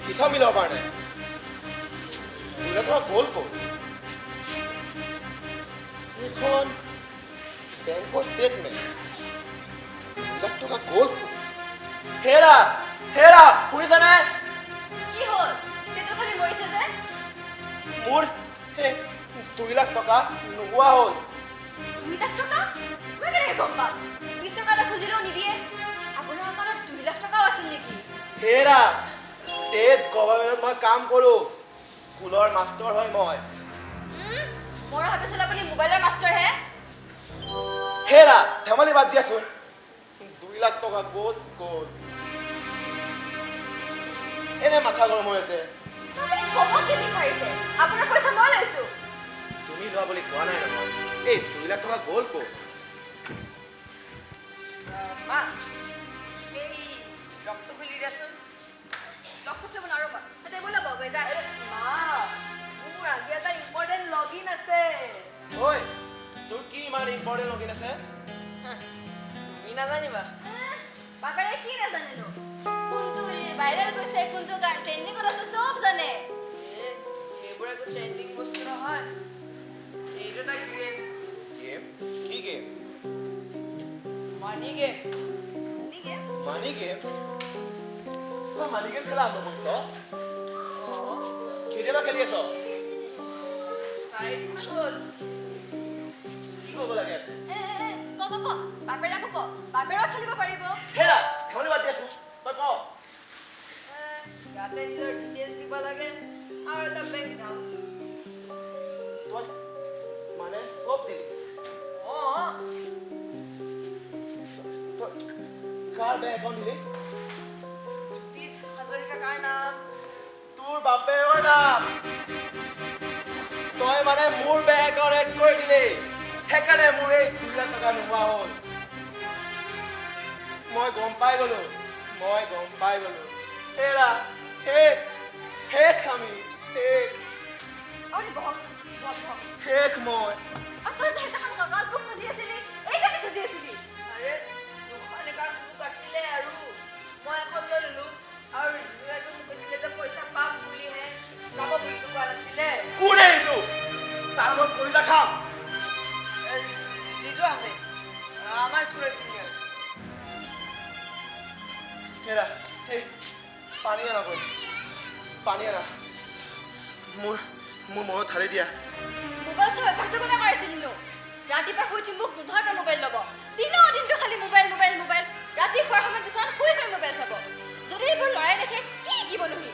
হিচাপ মিলাব পৰা নাই 2 লাখ টকা গ'ল ক'ত এইখন বেংকৰ ষ্টেটমেণ্ট 2 লাখ টকা গ'ল ক'ত হেৰা হেৰা শুনিছানে কি হ'ল তেটো খালি মৰিছে যে মোৰ সেই 2 লাখ টকা নোহোৱা হ'ল 2 লাখ টকা মই কেনেকৈ গম পাম 20 টকা এটা খুজিলেও নিদিয়ে আপোনাৰ একাউণ্টত 2 লাখ টকাও আছিল নেকি হেৰা ষ্টেট গভৰ্ণমেণ্টত মই কাম কৰোঁ স্কুলৰ মাষ্টৰ হয় মই মোৰ ভাবিছিল আপুনি মোবাইলৰ মাষ্টৰহে হেৰা ধেমালি বাদ দিয়াচোন 2 লাখ টকা ক'ত গ'ল এনে মাথা গৰম হৈ আছে আপুনি ক'ব কি বিচাৰিছে আপোনাৰ পইচা মই লৈছোঁ তুমি লোৱা বুলি কোৱা নাই নহয় এই 2 লাখ টকা গ'ল ক'ত মা এই লকটো খুলি দিয়াচোন লক চক কৰিব নোৱাৰো মই তাতে বোলে বগৈ যায় মা মোৰ আজি এটা ইম্পৰ্টেণ্ট লগইন আছে ঐ তোৰ কি ইমান ইম্পৰ্টেণ্ট লগিন আছে তুমি নাজানিবা বাপেৰে কি নাজানিলো কোনটো ভাইৰেল গৈছে কোনটো গান ট্ৰেণ্ডিঙত আছে চব জানে এইবোৰ একো ট্ৰেণ্ডিং বস্তু নহয় এইটো এটা গেম গেম কি game money game money game তই মানি গেম খেলা আৰম্ভ কৰিছ কেতিয়াবা খেলি আছ চাইড হ'ল কি কৰিব লাগে ইয়াতে বাপেৰে আকৌ ক বাপেৰেও খেলিব পাৰিব হেৰা ধেমালি বাদ দিয়াচোন তই ক ইয়াতে নিজৰ ডিটেইলছ দিব লাগে আৰু এটা বেংক একাউণ্টছ তই মানে চব দিলি অঁ তই কাৰ বেংক একাউণ্ট দিলি জ্যোতিষ হাজৰিকাৰ নাম তোৰ বাপেৰৰ নাম তই মানে মোৰ বেংক একাউণ্ট এড কৰি দিলি সেইকাৰণে মোৰ এই 2 লাখ টকা নোহোৱা হ'ল মই গম পাই গলো হেৰা শেষ আমি আপুনি বহক শেষ মই আৰু তই যে সেইদিনাখন কাগজ বুক খুজি আছিলি এইকাৰণে খুজি আছিলি আৰে দুখন একাউণ্ট বুক আছিলে আৰু মই এখন লৈ ল'লোঁ আৰু ৰিজুৱে মোক কৈছিলে যে পইচা পাম বুলিহে যাব বুলিতো কোৱা নাছিলে কোন আহিছো তাৰ লগত কলিজা খাম ৰিজু আছে আমাৰ স্কুলৰ চিনিয়ৰ হেৰা সেই পানী আনাগৈ পানী আনা মোৰ মনত ঢালি দিয়া মোবাইল চোৱা অভ্যাসটো কোনে কৰাইছিল নো ৰাতিপুৱা শুই উঠি মোক নোধোৱাকৈ মোবাইল ল'ব দিনটো খালি মোবাইল ৰাতি খোৱাৰ সময়ত বিচনাত শুই মোবাইল চাব যদি এইবোৰ লৰাই দেখে কি শিকিবনো সি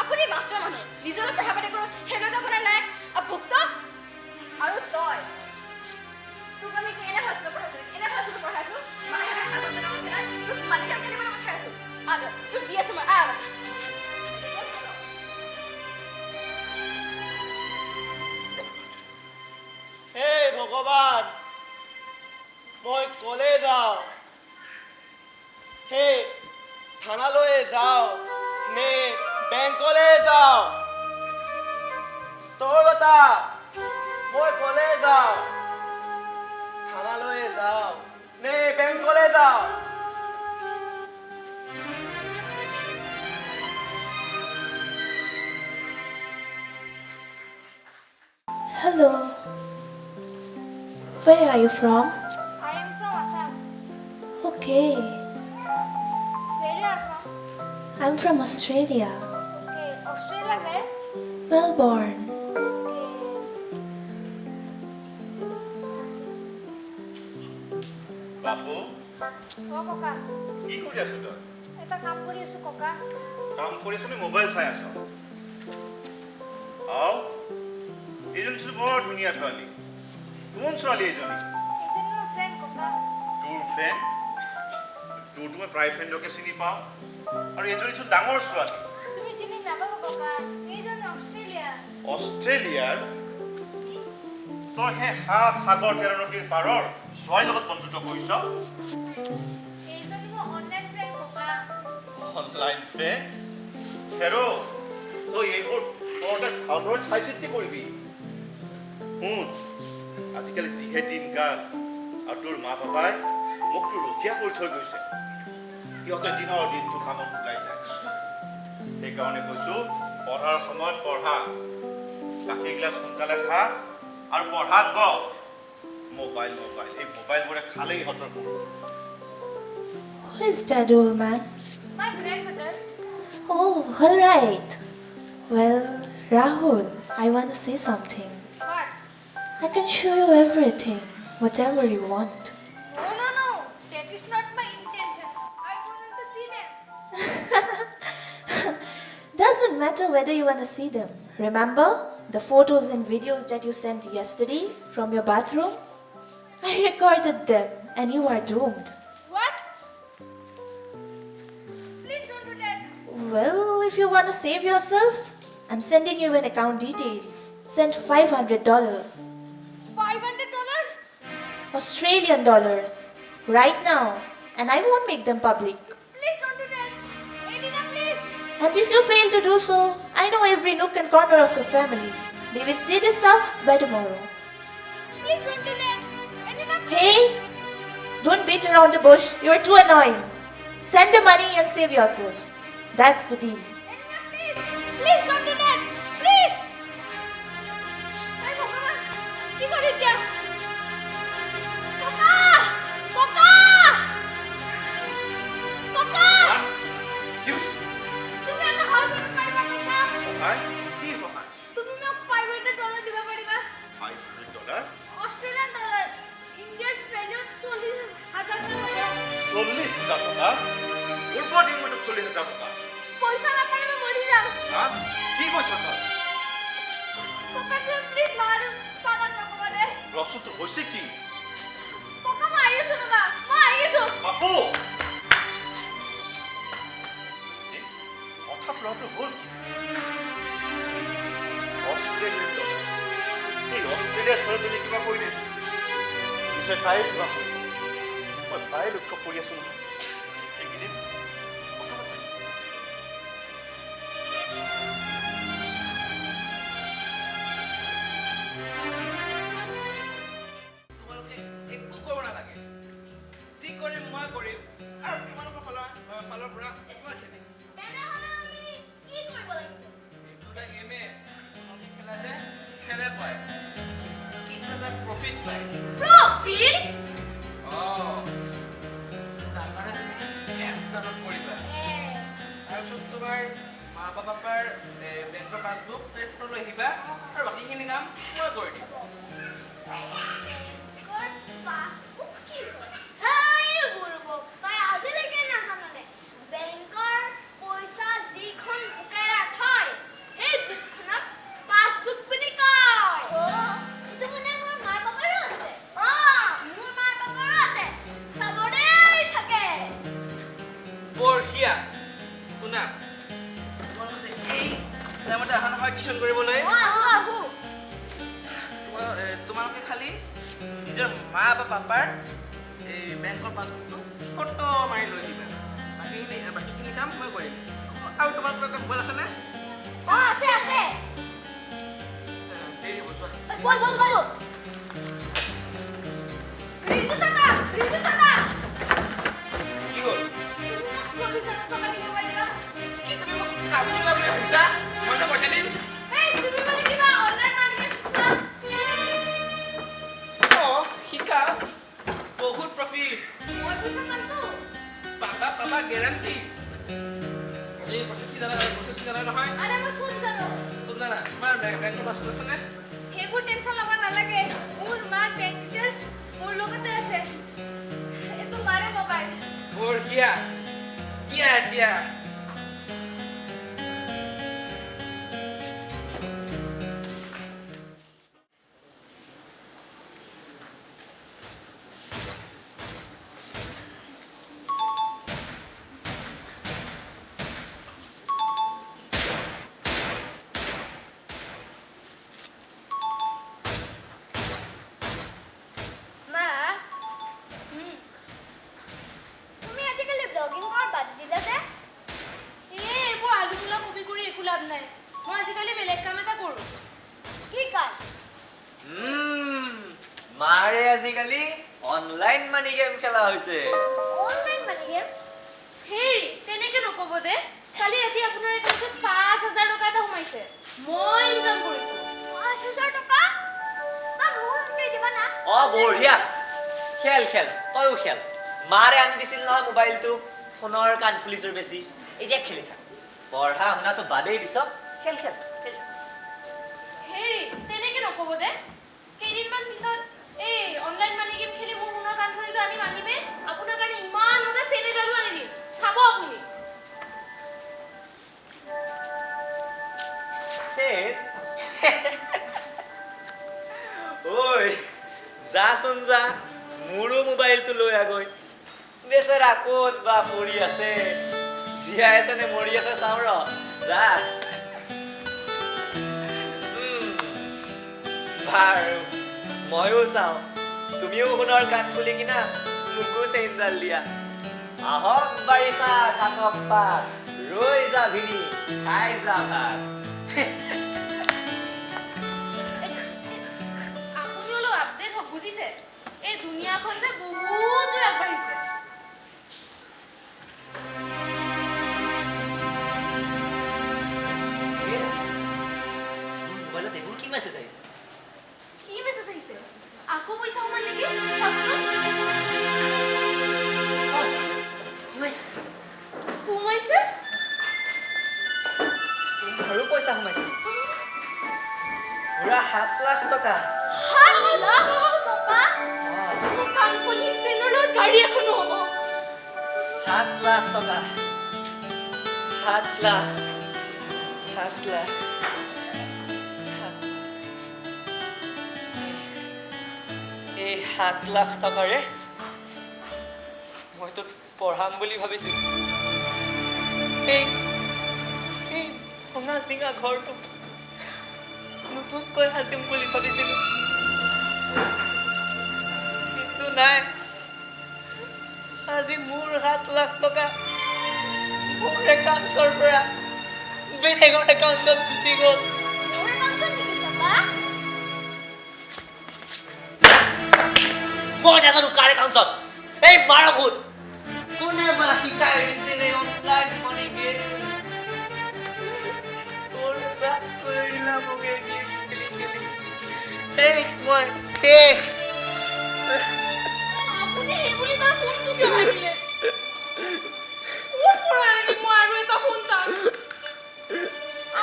আপুনি মাষ্টৰ মানুহ নিজলৈ পঢ়া পাতি কৰোঁ সেইবিলাক আপোনাৰ নাই ভুক্ত আৰু তই তোক আমি এনে ভালছিলোঁ পঢ়াইছোঁ মাহে 1000 টকা কিনাই তোক মালিকা খেলিবলৈ পঠাই আছোঁ তোক দি আছোঁ মই হে ভগৱান মই কলে যাওঁ হে থানালৈ যাওঁ নে বেংকলৈ যাওঁ তৰলতা মই কলে যাওঁ থানালৈ যাওঁ নে বেংকলৈ যাওঁ Hello. Where are you from? I am from Assam. Okay. Where you are from? I'm from Australia. Okay, Australia where? Melbourne. Okay. বাবু অ ককা কি কৰি আছ তই এটা কাম কৰি আছো ককা কাম কৰিছ নে মোবাইল চাই আছ আও এইজনী চোন বৰ ধুনীয়া ছোৱালী কোন ছোৱালী এইজনী এইজনী মোৰ ফ্ৰেণ্ড ককা তোৰ ফ্ৰেণ্ড তোৰতো মই প্ৰায় ফ্ৰেণ্ডকে চিনি পাওঁ আৰু এইজনী চোন ডাঙৰ ছোৱালী তুমি চিনি নাপাবা ককা এইজনী অষ্ট্ৰেলিয়াৰ তই সেই সাগৰ তেৰ নদীৰ পাৰৰ ছোৱালীৰ লগত বন্ধুত্ব কৰিছ এইজনী মোৰ অনলাইন ফ্ৰেণ্ড ককা অনলাইন ফ্ৰেণ্ড হেৰো তই এইবোৰ তহঁতে ভালদৰে চাই চিতি কৰিবি শুন আজিকালি যিহে দিনকাল আৰু তোৰ মা পাপাই মোক তোৰ ৰখীয়া কৰি থৈ গৈছে সিহঁতে দিনৰ দিনটো কামত ওলাই যায় সেইকাৰণে কৈছোঁ পঢ়াৰ সময়ত পঢ়া গাখীৰ গিলাচ সোনকালে খা আৰু পঢ়াত বহ মোবাইল এই মোবাইলবোৰে খালেই ইহঁতৰ Who is that old man? my grandmother Oh, all right. Well, Rahul, I want to say something. what I can show you everything, whatever you want. no that is not my intention I don't want to see them Doesn't matter whether you want to see them. Remember the photos and videos that you sent yesterday from your bathroom? I recorded them and you are doomed. what please don't do that Well, if you want to save yourself, I'm sending you an account details. Send $500. $500 Australian dollars. Right now. And I won't make them public. please don't do that Edina please And if you fail to do so, I know every nook and corner of your family. They will say the stuffs by tomorrow. please don't do that Edina Hey! Don't beat around the bush. You're too annoying. Send the money and save yourself. That's the deal. Edina please please don't do that please hey bhagavan ki kori dia kaka kaka kaka কি হৈছে? তুমি এটা সহায় কৰিব পাৰিবা ককা সহায়? কি সহায়? তুমি মোক $500 দিব পাৰিবা $500? অষ্ট্ৰেলিয়ান ডলাৰ ইণ্ডিয়াৰ ভেলিউ 40,000 হ'ব 40,000 টকা? ক'ৰ পৰা দিম মই তোক 40,000 টকা? পইচা নাপালে মই মৰি যাম হা? কি কৈছ তই? ককা তুমি প্লিজ মাৰ পাগল নকবা দে ৰচোন তোৰ হৈছে কি? ককা মই আহি আছো ৰবা মই আহি আছো বাপু! এই হঠাৎ ল'ৰাটোৰ হ'ল কি? Australian dollar. এই অষ্ট্ৰেলিয়াৰ ছোৱালীজনী কিবা কৰিলে নিশ্চয় তাই কিবা কৰিলে মই প্ৰায় লক্ষ্য কৰি আছো নহয় এইকেইদিন কথা পাতি তোমালোকে একো কৰিব নালাগে যি কৰিম মই কৰিম আৰু তোমালোকৰ ফালৰ পৰা মই খেলিম তেনেহ'লে আমি কি কৰিব লাগিব এইটো এটা গেমে তোমালোকে খেলা যে খেলে কয় কিন্তু এটা প্ৰফিট পায় প্ৰফিট তাৰ কাৰণে তুমি এপ ডাউনলোড কৰিবা তাৰপিছত তোমাৰ মা পাপাৰ বেংকৰ পাছবুক তুমি ফটো লৈ আহিবা আৰু বাকীখিনি কাম মই কৰি দিম বঢ়িয়া শুনা তোমালোকে এই টাইমতে অহা নহয় টিউশ্যন কৰিবলৈ তোমালোকে খালি নিজৰ মা বা পাপাৰ এই বেংকৰ পাছবুকটো ফটো মাৰি লৈ দিবা বাকীখিনি কাম মই কৰিম আৰু তোমালোকৰ এটা মোবাইল আছেনে দেৰি হ'ব চোৱা কি হ'ল কি তুমি মোক কাপোৰ লগাবলৈ ভাবিছা মই যে পইচা দিম শিকা বহুত প্ৰফিট পাবা গেৰাণ্টি এই প্ৰচেছ কি জানা নহয় চব জানা তোমাৰ বেংকৰ পাছবুক আছেনে সেইবোৰ টেনচন ল'ব নালাগে মোৰ মাৰ বেংক ডিটেইলছ মোৰ লগতে আছে দিয়া দিয়া দিয়া মা তুমি আজিকালি ব্লগিং কৰা বাদ দিলা যে এইবোৰ আলু মূলা কবি কৰি একো লাভ নাই মই আজিকালি বেলেগ কাম এটা কৰোঁ কি কাম মাৰে আজিকালি অনলাইন মানি গেম খেলা হৈছে অনলাইন মানি গেম হেৰি তেনেকে নক'ব দে কালি ৰাতি আপোনাৰ একাউণ্টত 5,000 টকা এটা সোমাইছে মই ইনকাম কৰিছোঁ 5,000 টকা মা মোক দিবা না অ বঢ়িয়া খেল খেল তয়ো খেল মাৰে আনি দিছিল নহয় মোবাইলটো ফোনৰ কানফুলিজৰ বেছি এতিয়া খেলি থাক পঢ়া শুনাটো বাদেই দিছ খেল খেল খেল হেৰি তেনেকে নক'ব দে কেইদিনমান পিছত এই অনলাইন মানি গেম খেলি মোৰ সোণৰ কাণফুলিটো আনি মানিবে আপোনাৰ কাৰণে ইমান মোটা চেল এডালো আনি দিম চাব আপুনি চেট ঐ যাচোন যা মোৰো মোবাইলটো লৈ আগৈ বেচেৰা ক'ত বা পৰি আছে জীয়াই আছে নে মৰি আছে চাওঁ ৰ যা বাৰু ময়ো চাওঁ তুমিও সোণৰ কাণ খুলি কিনা মোকো চেইনডাল দিয়া আহক বাৰিষা কাকক পাত ৰৈ যা ভিনি খাই যা ভাত আপুনি অলপ আপডেট হওক বুজিছে এই দুনিয়াখন যে বহুত দূৰ আগবাঢ়িছে মোবাইলত এইবোৰ কি মেছেজ আহিছে কি মেছেজ আহিছে আকৌ পইচা সোমাল নেকি চাওকচোন সোমাইছে আৰু পইচা সোমাইছে পুৰা 7 লাখ টকা 7 লাখ টকা মোৰ কাণফুলি চেনৰ লগত গাড়ী এখনো হ'ব 7 লাখ টকা 7 লাখ 7 লাখ এই 7 লাখ টকাৰে মইতো পঢ়াম বুলি ভাবিছিলোঁ এই ভঙা চিঙা ঘৰটো নতুনকৈ সাজিম বুলি ভাবিছিলোঁ কিন্তু নাই আজি মোৰ 7 লাখ টকা মোৰ একাউণ্টৰ পৰা বেলেগৰ একাউণ্টত গুচি গ'ল মোৰ একাউণ্টত নেকি পাপা মই নাজানো কাৰ একাউণ্টত এই মাৰকুট কোনে বা শিকাই দিছিল এই অনলাইন মানি গেম বৰবাদ কৰি দিলা মোক এই গেম খেলি খেলি এই মই আপুনি সেই বুলি তাৰ ফোনটো কিয় ভাঙিলে ক'ৰ পৰা আনিম মই আৰু এটা ফোন তাক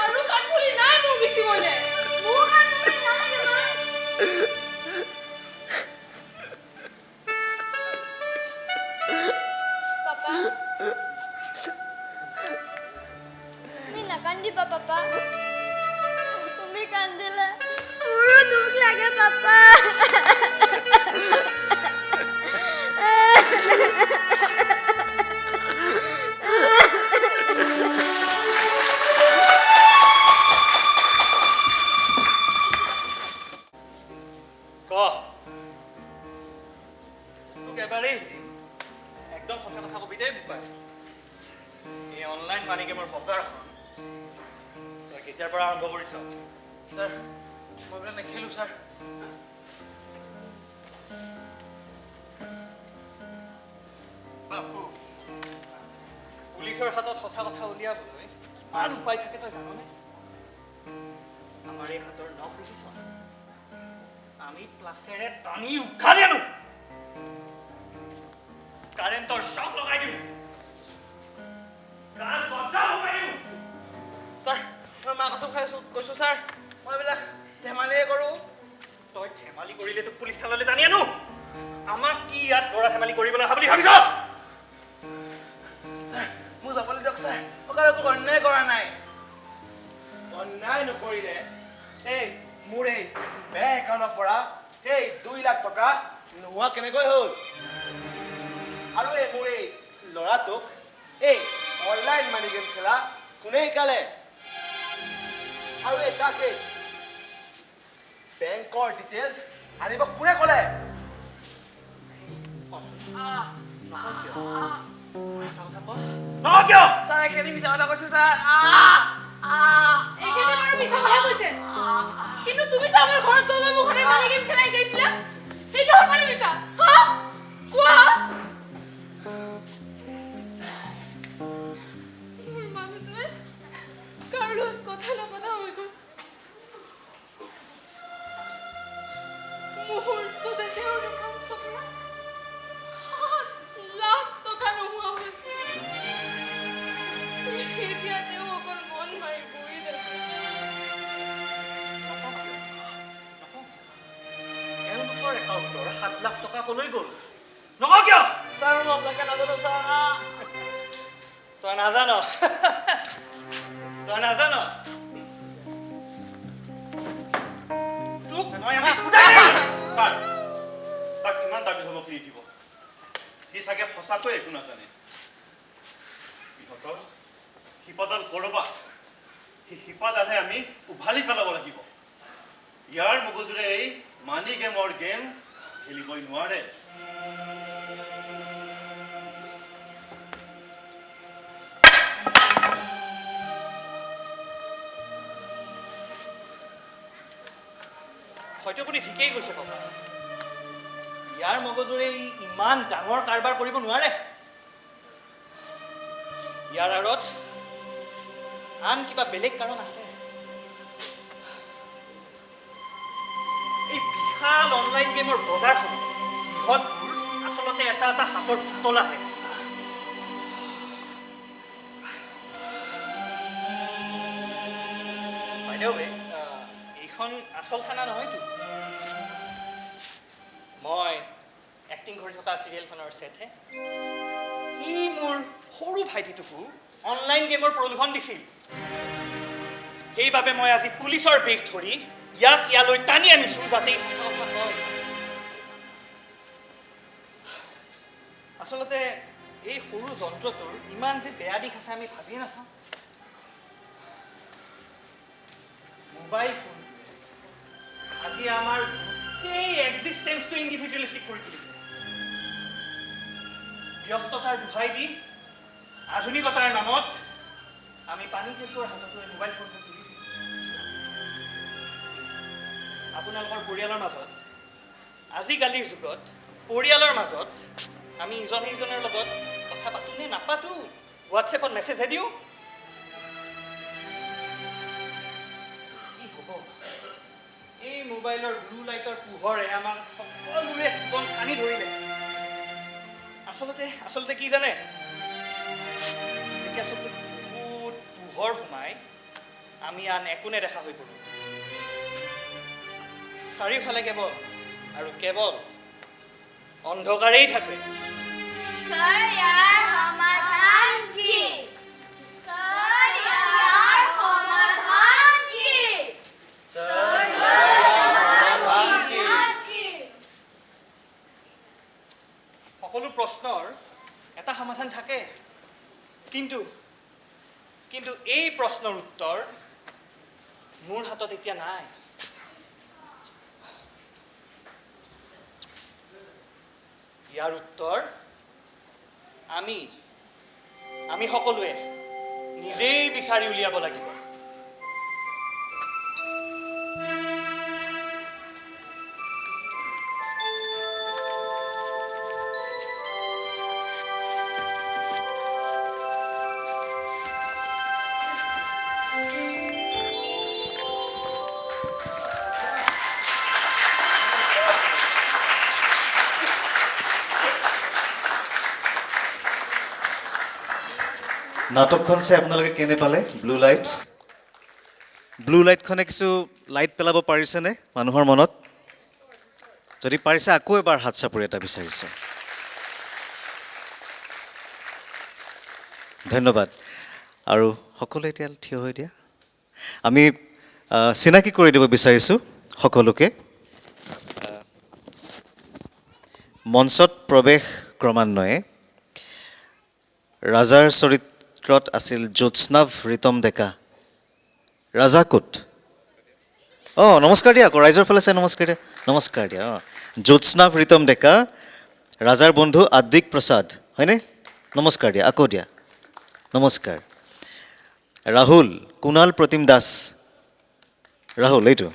আৰু কাণফুলি নাই মোৰ বেচিবলে মোৰ কাণফুলি নালাগে মা পাপা তুমি নাকান্দিবা পাপা তুমি কান্দিলে মোৰো দুখ লাগে পাপা তোক এবাৰেই একদম সঁচা কথা কবি দেই বোপাই এই অনলাইন মানি গেমৰ বজাৰখন তই কেতিয়াৰ পৰা আৰম্ভ কৰিছ ছাৰ মই বোলে নেখেলোঁ ছাৰ বাপু পুলিচৰ হাতত সঁচা কথা উলিয়াবলৈ কিমান উপায় থাকে তই জাননে আমাৰ এই হাতৰ নখ দেখিছ আমি প্লাছেৰে টানি উঘালি আনো কাৰেণ্টৰ শ্বক লগাই দিওঁ গান বজা লগাই দিওঁ ছাৰ মই মা কচম খাই কৈছোঁ ছাৰ মই এইবিলাক ধেমালিয়ে কৰোঁ তই ধেমালি কৰিলে তোক পুলিচ থানালৈ টানি আনো আমাক কি ইয়াত ল'ৰা ধেমালি কৰিবলৈ অহা বুলি ভাবিছ যাবলৈ দিয়ক ছাৰ মই কাকো অন্যায় কৰা নাই অন্যায় নকৰিলে এই মোৰ এই বেংক একাউণ্টৰ পৰা এই 2 লাখ টকা নোহোৱা কেনেকৈ হ'ল আৰু এই মোৰ এই ল'ৰাটোক এই অনলাইন মানি গেম খেলা কোনে শিকালে আৰু এই তাকে বেংকৰ ডিটেইলছ আনিব কোনে ক'লে নহয় কিয় ছাৰ এইখিনি মিছা কথা কৈছো ছাৰ এইখিনি বাৰু মিছা কথা কৈছে কিন্তু তুমি যে আমাৰ ঘৰত গৈ মোক ঘৰে মানি গেম খেলাই গৈছিলা সেইটো সঁচাই মিছা হা কোৱা মোৰ মানুহটোৱে কাৰো লগত কথা নপতা হৈ গ'ল মুহূৰ্ততে তেওঁৰ একাউণ্টৰ পৰা 7 লাখ টকা নোহোৱা হ'ল এতিয়া তেওঁ অকল মন মাৰি বহি থাকে এওঁলোকৰ একাউণ্টৰ 7 লাখ টকা কলৈ গ'ল নহয় কিয় ছাৰ মই আপোনালোকে নাজানো ছাৰ তই নাজান তই নাজান ছাৰ তাক ইমান দাবী ধমক নিদিব সি চাগে সঁচাকৈ একো নাজানে ইহঁতৰ শিপাডাল ক'ৰবাত সেই শিপাডালহে আমি উভালি পেলাব লাগিব ইয়াৰ মগজুৰে এই মানি গেমৰ গেম খেলিবই নোৱাৰে হয়তো আপুনি ঠিকেই কৈছে ককা ইয়াৰ মগজুৰে ই ইমান ডাঙৰ কাৰবাৰ কৰিব নোৱাৰে ইয়াৰ আঁৰত আন কিবা বেলেগ কাৰণ আছে এই বিশাল অনলাইন গেমৰ বজাৰখন ইহঁতবোৰ আচলতে এটা এটা হাতৰ পুতলাহে বাইদেউ এইখন আচল খানা নহয়তো মই এক্টিং কৰি থকা চিৰিয়েলখনৰ ছেটহে ই মোৰ সৰু ভাইটিটোকো অনলাইন গেমৰ প্ৰলোভন দিছিল সেইবাবে মই আজি পুলিচৰ বেগ ধৰি ইয়াক ইয়ালৈ টানি আনিছো যাতে সঁচা কথা কয় আচলতে এই সৰু যন্ত্ৰটোৰ ইমান যে বেয়া দিশ আছে আমি ভাবিয়ে নাচাওঁ মোবাইল ফোন আজি আমাৰ গোটেই এক্সিষ্টেঞ্চটো ইণ্ডিভিজুৱেলিষ্টিক কৰি তুলিছে ব্যস্ততাৰ দোহাই দি আধুনিকতাৰ নামত আমি পানী কেঁচুৰ হাততো এই মোবাইল ফোনটো তুলি দিওঁ আপোনালোকৰ পৰিয়ালৰ মাজত আজিকালিৰ যুগত পৰিয়ালৰ মাজত আমি ইজনে সিজনৰ লগত কথা পাতো নে নাপাতো হোৱাটছএপত মেছেজহে দিওঁ কি হ'ব এই মোবাইলৰ ব্লু লাইটৰ পোহৰে আমাক সকলোৰে জীৱন চানি ধৰিলে আচলতে কি জানে যেতিয়া চকুত বহুত পোহৰ সোমাই আমি আন একো নেদেখা হৈ পৰোঁ চাৰিওফালে কেৱল আৰু কেৱল অন্ধকাৰেই থাকে স্যাৰ ইয়াৰ সমাধান কি স্যাৰ ইয়াৰ সমাধান কি স্যাৰ ইয়াৰ সমাধান কি সকলো প্ৰশ্নৰ এটা সমাধান থাকে কিন্তু এই প্ৰশ্নৰ উত্তৰ মোৰ হাতত এতিয়া নাই ইয়াৰ উত্তৰ আমি সকলোৱে নিজেই বিচাৰি উলিয়াব লাগিব নাটকখন চাই আপোনালোকে কেনে পালে ব্লু লাইটখনে কিছু লাইট পেলাব পাৰিছেনে মানুহৰ মনত যদি পাৰিছে আকৌ এবাৰ হাত চাপৰি এটা বিচাৰিছোঁ ধন্যবাদ আৰু সকলোৱে এতিয়া থিয় হৈ দিয়া আমি চিনাকি কৰি দিব বিচাৰিছোঁ সকলোকে মঞ্চত প্ৰৱেশ ক্ৰমান্বয়ে ৰাজাৰ চৰিত্ৰত আছিল জ্যোৎস্নাভ ৰীতম ডেকা ৰাজা কোট অঁ নমস্কাৰ দিয়া আকৌ ৰাইজৰ ফালে চাই নমস্কাৰ দিয়া অঁ জ্যোৎস্নাভ ৰীতম ডেকা ৰাজাৰ বন্ধু আদ্ৰিক প্ৰসাদ হয়নে নমস্কাৰ দিয়া আকৌ দিয়া নমস্কাৰ ৰাহুল কুণাল প্ৰতিম দাস ৰাহুল এইটো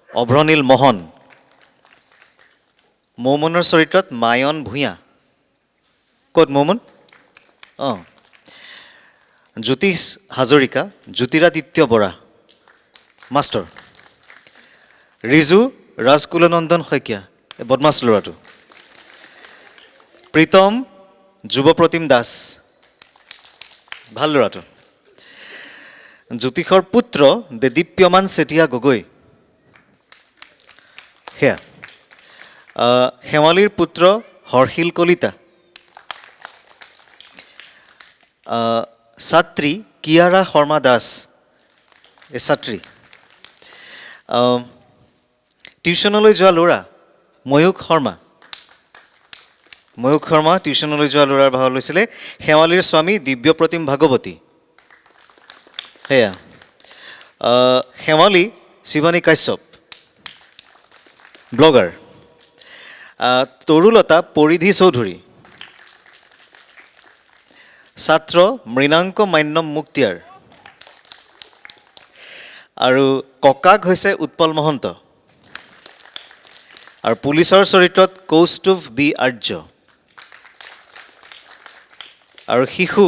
অভ্ৰনীল মোহন মৌমনৰ চৰিত্ৰত মায়ন ভূঞা ক'ত মৌমন অঁ জ্যোতিষ হাজৰিকা জ্যোতিৰাদিত্য বৰা মাষ্টৰ ৰিজু ৰাজকুলনন্দন শইকীয়া বদমাছ ল'ৰাটো প্ৰীতম যুৱপ্ৰতিম দাস ভাল ল'ৰাটো জ্যোতিষৰ পুত্ৰ দেদীপ্যমান চেতিয়া গগৈ সেয়া শেৱালীৰ পুত্ৰ হৰ্ষিল কলিতা ছাত্ৰী কিয়াৰা শৰ্মা দাস এই ছাত্ৰী টিউশ্যনলৈ যোৱা ল'ৰা ময়ূখ শৰ্মা টিউশ্যনলৈ যোৱা ল'ৰাৰ ভাও লৈছিলে শেৱালীৰ স্বামী দিব্যপ্ৰতিম ভাগৱতী সেয়া শেৱালী শিৱানী কাশ্যপ ব্লগাৰ তৰুলতা পৰিধি চৌধুৰী ছাত্ৰ মৃণাংক মান্যম মুক্তিয়াৰ আৰু ককাক হৈছে উৎপল মহন্ত আৰু পুলিচৰ চৰিত্ৰত কৌস্তুভ বি আৰ্য আৰু শিশু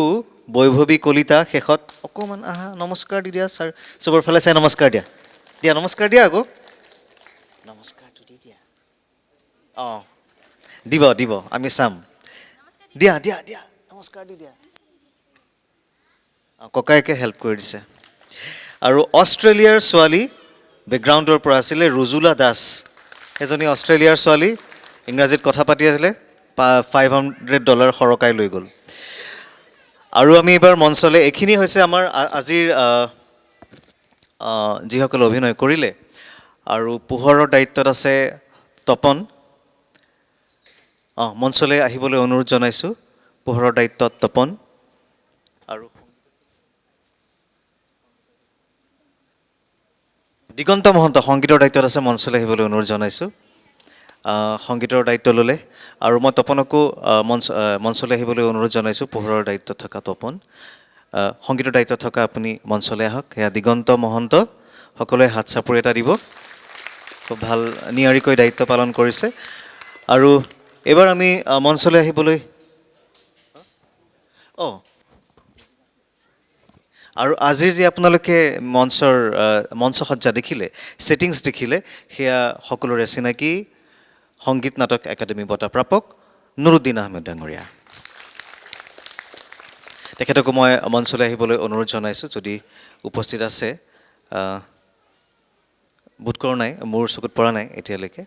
বৈভৱী কলিতা শেষত অকণমান আহা নমস্কাৰ দি দিয়া ছাৰ চবৰ ফালে চাই নমস্কাৰ দিয়া নমস্কাৰ দিয়া আকৌ নমস্কাৰটো দি দিয়া অঁ দিব আমি চাম দিয়া নমস্কাৰ দি দিয়া ককায়েকে হেল্প কৰি দিছে আৰু অষ্ট্ৰেলিয়াৰ ছোৱালী বেকগ্ৰাউণ্ডৰ পৰা আছিলে ৰুজুলা দাস এজনী অষ্ট্ৰেলিয়াৰ ছোৱালী ইংৰাজীত কথা পাতি আছিলে $500 সৰকাই লৈ গ'ল আৰু আমি এইবাৰ মঞ্চলৈ এইখিনি হৈছে আমাৰ আজিৰ যিসকলে অভিনয় কৰিলে আৰু পোহৰৰ দায়িত্বত আছে তপন মঞ্চলৈ আহিবলৈ অনুৰোধ জনাইছোঁ পোহৰৰ দায়িত্বত তপন আৰু দিগন্ত মহন্ত সংগীতৰ দায়িত্বত আছে মঞ্চলৈ আহিবলৈ অনুৰোধ জনাইছোঁ সংগীতৰ দায়িত্ব ল'লে আৰু মই তপনকো মঞ্চলৈ আহিবলৈ অনুৰোধ জনাইছোঁ পোহৰৰ দায়িত্বত থকা তপন সংগীতৰ দায়িত্বত থকা আপুনি মঞ্চলৈ আহক সেয়া দিগন্ত মহন্ত সকলোৱে হাত চাপৰি এটা দিব খুব ভাল নিয়াৰিকৈ দায়িত্ব পালন কৰিছে আৰু এইবাৰ আমি মঞ্চলৈ আহিবলৈ আৰু আজিৰ যি আপোনালোকে মঞ্চসজ্জা দেখিলে ছেটিংছ দেখিলে সেয়া সকলোৰে চিনাকি সংগীত নাটক একাডেমী বঁটা প্ৰাপক নুৰুদ্দিন আহমেদ ডাঙৰীয়া তেখেতকো মই মঞ্চলৈ আহিবলৈ অনুৰোধ জনাইছোঁ যদি উপস্থিত আছে বোধ কৰা নাই মোৰ চকুত পৰা নাই এতিয়ালৈকে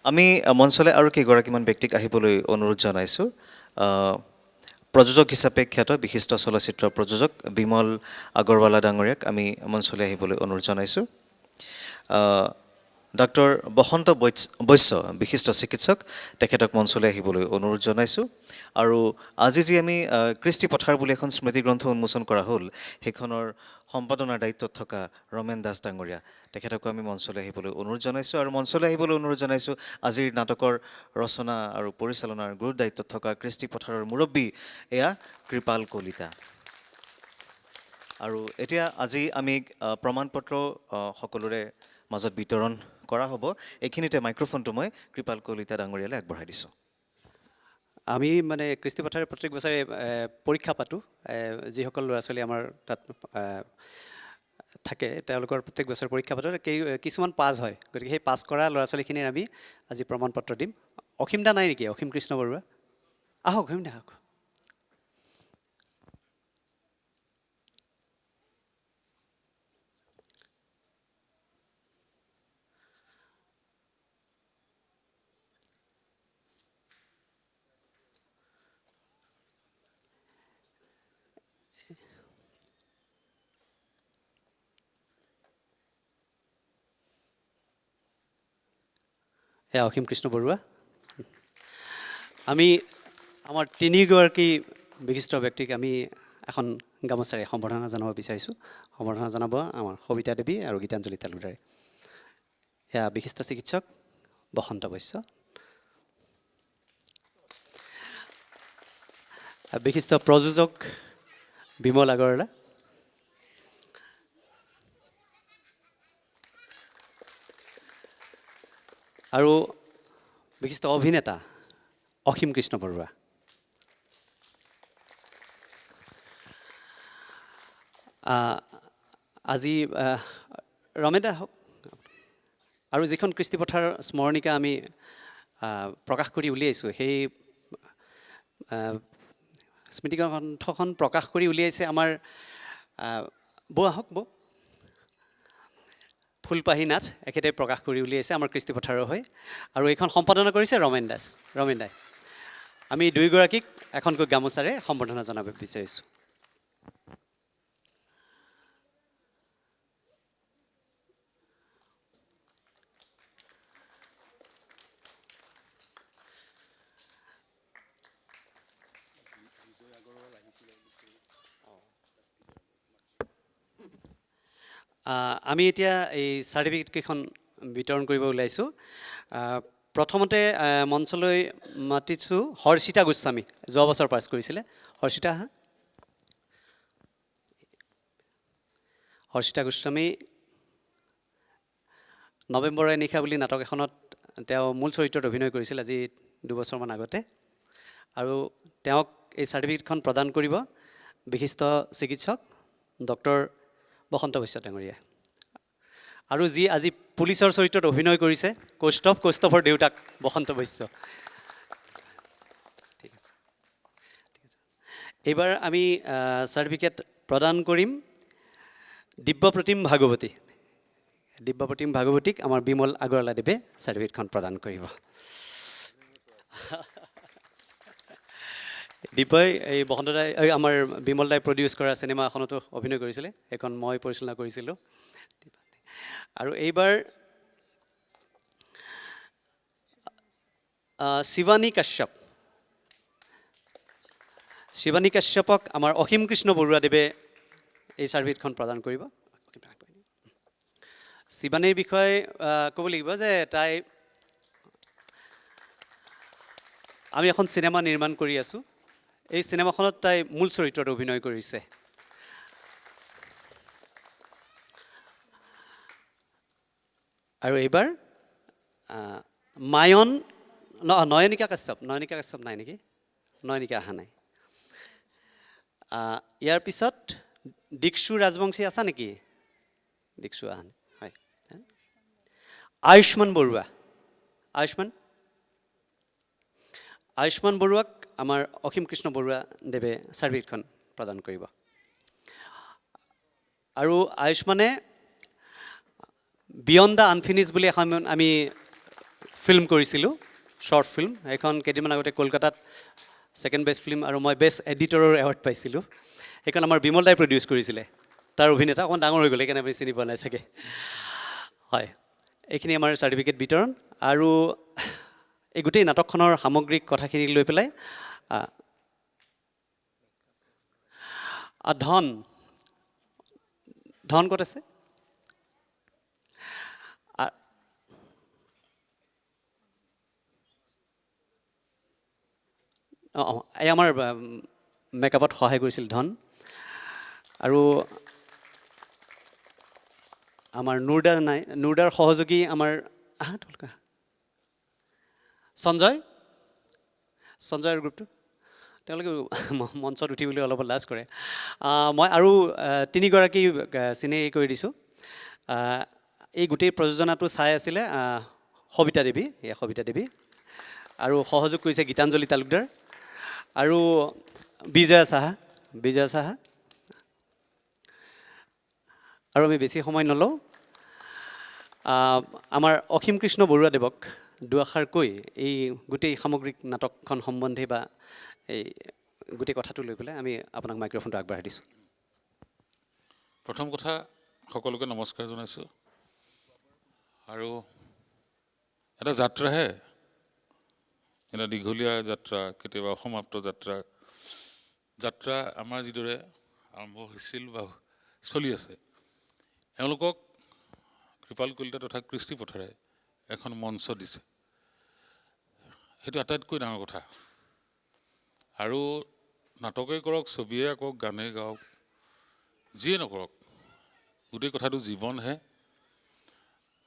আমি মঞ্চলৈ আৰু কেইগৰাকীমান ব্যক্তিক আহিবলৈ অনুৰোধ জনাইছোঁ প্ৰযোজক হিচাপে খ্যাত বিশিষ্ট চলচ্চিত্ৰ প্ৰযোজক বিমল আগৰৱালা ডাঙৰীয়াক আমি মঞ্চলৈ আহিবলৈ অনুৰোধ জনাইছোঁ ডক্টৰ বসন্ত বৈশ্য বিশিষ্ট চিকিৎসক তেখেতক মঞ্চলৈ আহিবলৈ অনুৰোধ জনাইছোঁ আৰু আজি যি আমি কৃষ্টি পথাৰ বুলি এখন স্মৃতি গ্ৰন্থ উন্মোচন কৰা হ'ল সেইখনৰ সম্পাদনাৰ দায়িত্বত থকা ৰমেন দাস ডাঙৰীয়া তেখেতকো আমি মঞ্চলৈ আহিবলৈ অনুৰোধ জনাইছোঁ আৰু মঞ্চলৈ আহিবলৈ অনুৰোধ জনাইছোঁ আজিৰ নাটকৰ ৰচনা আৰু পৰিচালনাৰ গুৰু দায়িত্বত থকা কৃষ্টি পথাৰৰ মুৰব্বী এয়া কৃপাল কলিতা আৰু এতিয়া আজি আমি প্ৰমাণপত্ৰ সকলোৰে মাজত বিতৰণ কৰা হ'ব এইখিনিতে মাইক্ৰফোনটো মই কৃপাল কলিতা ডাঙৰীয়ালৈ আগবঢ়াই দিছোঁ আমি মানে কৃষ্টি পথাৰে প্ৰত্যেক বছৰে পৰীক্ষা পাতোঁ যিসকল ল'ৰা ছোৱালী আমাৰ তাত থাকে তেওঁলোকৰ প্ৰত্যেক বছৰে পৰীক্ষা পাতোঁ কিছুমান পাছ হয় গতিকে সেই পাছ কৰা ল'ৰা ছোৱালীখিনিৰ আমি আজি প্ৰমাণ পত্ৰ দিম অসীম দা নাই নেকি অসীম কৃষ্ণ বৰুৱা আহক অসীম দা আহক এয়া অসীম কৃষ্ণ বৰুৱা। আমি আমাৰ তিনিগৰাকী বিশিষ্ট ব্যক্তিক আমি এখন গামোচাৰে সম্বৰ্ধনা জনাব বিচাৰিছোঁ। সম্বৰ্ধনা জনাব আমাৰ সবিতা দেৱী আৰু গীতাঞ্জলি তালুকদাৰে। এয়া বিশিষ্ট চিকিৎসক বসন্ত বৈশ্য, বিশিষ্ট প্ৰযোজক বিমল আগৰৱালা, আৰু বিশিষ্ট অভিনেতা অসীম কৃষ্ণ বৰুৱা। আজি ৰমেদা হওক। আৰু যিখন কৃষ্টিপথাৰ স্মৰণিকা আমি প্ৰকাশ কৰি উলিয়াইছোঁ, সেই স্মৃতিগ্ৰন্থখন প্ৰকাশ কৰি উলিয়াইছে আমাৰ বৌ আহক বৌ ফুলপাহী নাথ, এখেতে প্ৰকাশ কৰি উলিয়াইছে আমাৰ কৃষ্টিপথাৰৰ হৈ। আৰু এইখন সম্পাদনা কৰিছে ৰমেন দাই। আমি দুয়োগৰাকীক এখনকৈ গামোচাৰে সম্বৰ্ধনা জনাব বিচাৰিছোঁ। আমি এতিয়া এই চাৰ্টিফিকেটকেইখন বিতৰণ কৰিব ওলাইছোঁ। প্ৰথমতে মঞ্চলৈ মাতিছোঁ হৰ্ষিতা গোস্বামী, যোৱা বছৰ পাছ কৰিছিলে। হৰ্ষিতা আহা। হৰ্ষিতা গোস্বামী নৱেম্বৰৰ নিশা বুলি নাটক এখনত তেওঁ মূল চৰিত্ৰত অভিনয় কৰিছিল আজি 2 বছৰমান আগতে। আৰু তেওঁক এই চাৰ্টিফিকেটখন প্ৰদান কৰিব বিশিষ্ট চিকিৎসক ডক্টৰ বসন্ত বৈশ্য ডাঙৰীয়া। আৰু যি আজি পুলিচৰ চৰিত্ৰত অভিনয় কৰিছে কৌস্তভৰ দেউতাক বসন্ত বৈশ্য। ঠিক আছে। এইবাৰ আমি চাৰ্টিফিকেট প্ৰদান কৰিম দিব্যপ্ৰতিম ভাগৱতীক আমাৰ বিমল আগৰৱালা দেৱে চাৰ্টিফিকেটখন প্ৰদান কৰিব। দিব্যই এই বসন্ত দাই আমাৰ বিমল দাই প্ৰডিউচ কৰা চিনেমা এখনতো অভিনয় কৰিছিলে, সেইখন মই পৰিচালনা কৰিছিলোঁ। আৰু এইবাৰ শিৱানী কাশ্যপক আমাৰ অসীম কৃষ্ণ বৰুৱা দেৱে এই চাৰ্টিফিকেটখন প্ৰদান কৰিব। শিৱানীৰ বিষয়ে ক'ব লাগিব যে আমি এখন চিনেমা নিৰ্মাণ কৰি আছোঁ। এই চিনেমাখনত তাই মূল চৰিত্ৰত অভিনয় কৰিছে। আৰু এইবাৰ নয়নিকা কাশ্যপ নাই নেকি? নয়নিকা অহা নাই। ইয়াৰ পিছত দীক্ষু ৰাজবংশী আছা নেকি? দীক্ষু অহা নাই। হয়। আয়ুষ্মান বৰুৱাক আমাৰ অসীম কৃষ্ণ বৰুৱা দেৱে চাৰ্টিফিকেটখন প্ৰদান কৰিব। আৰু আয়ুষ্মানে বিয়ণ্ড দ্য আনফিনিছ বুলি এখন আমি ফিল্ম কৰিছিলোঁ, শ্বৰ্ট ফিল্ম। সেইখন কেইদিনমান আগতে কলকাতাত ছেকেণ্ড বেষ্ট ফিল্ম আৰু মই বেষ্ট এডিটৰৰ এৱাৰ্ড পাইছিলোঁ। সেইখন আমাৰ বিমল দাই প্ৰডিউচ কৰিছিলে। তাৰ অভিনেতা অকণমান ডাঙৰ হৈ গ'ল, সেইকাৰণে আপুনি চিনি পোৱা নাই চাগে। হয়, এইখিনি আমাৰ চাৰ্টিফিকেট বিতৰণ। আৰু এই গোটেই নাটকখনৰ সামগ্ৰিক কথাখিনি লৈ পেলাই ধন ক'ত আছে? এই আমাৰ মেকআপত সহায় কৰিছিল ধন। আৰু আমাৰ নুৰদাৰ সহযোগী আমাৰ সঞ্জয়ৰ গ্ৰুপটো, তেওঁলোকে মঞ্চত উঠিবলৈ অলপ লাজ কৰে। মই আৰু 3গৰাকী চিনাকি কৰি দিছোঁ। এই গোটেই প্ৰযোজনাটো চাই আছিলে সবিতা দেৱী, আৰু সহযোগ কৰিছে গীতাঞ্জলি তালুকদাৰ আৰু বিজয়া সাহা। আৰু আমি বেছি সময় নলওঁ, আমাৰ অসীম কৃষ্ণ বৰুৱা দেৱক দুআষাৰ কৈ এই গোটেই সামগ্ৰিক নাটকখন সম্বন্ধে বা এই গোটেই কথাটো লৈ পেলাই আমি আপোনাক মাইক্ৰফোনটো আগবঢ়াই দিছোঁ। প্ৰথম কথা সকলোকে নমস্কাৰ জনাইছোঁ। আৰু এটা যাত্ৰাহে, এটা দীঘলীয়া যাত্ৰা, কেতিয়াবা অসমাপ্ত যাত্ৰা আমাৰ যিদৰে আৰম্ভ হৈছিল বা চলি আছে, এওঁলোকক কৃপাল কলিতা তথা কৃষ্টি পথাৰে এখন মঞ্চ দিছে। সেইটো আটাইতকৈ ডাঙৰ কথা। আৰু নাটকেই কৰক, ছবিয়ে আঁকক, গানেই গাওক, যিয়ে নকৰক, গোটেই কথাটো জীৱনহে।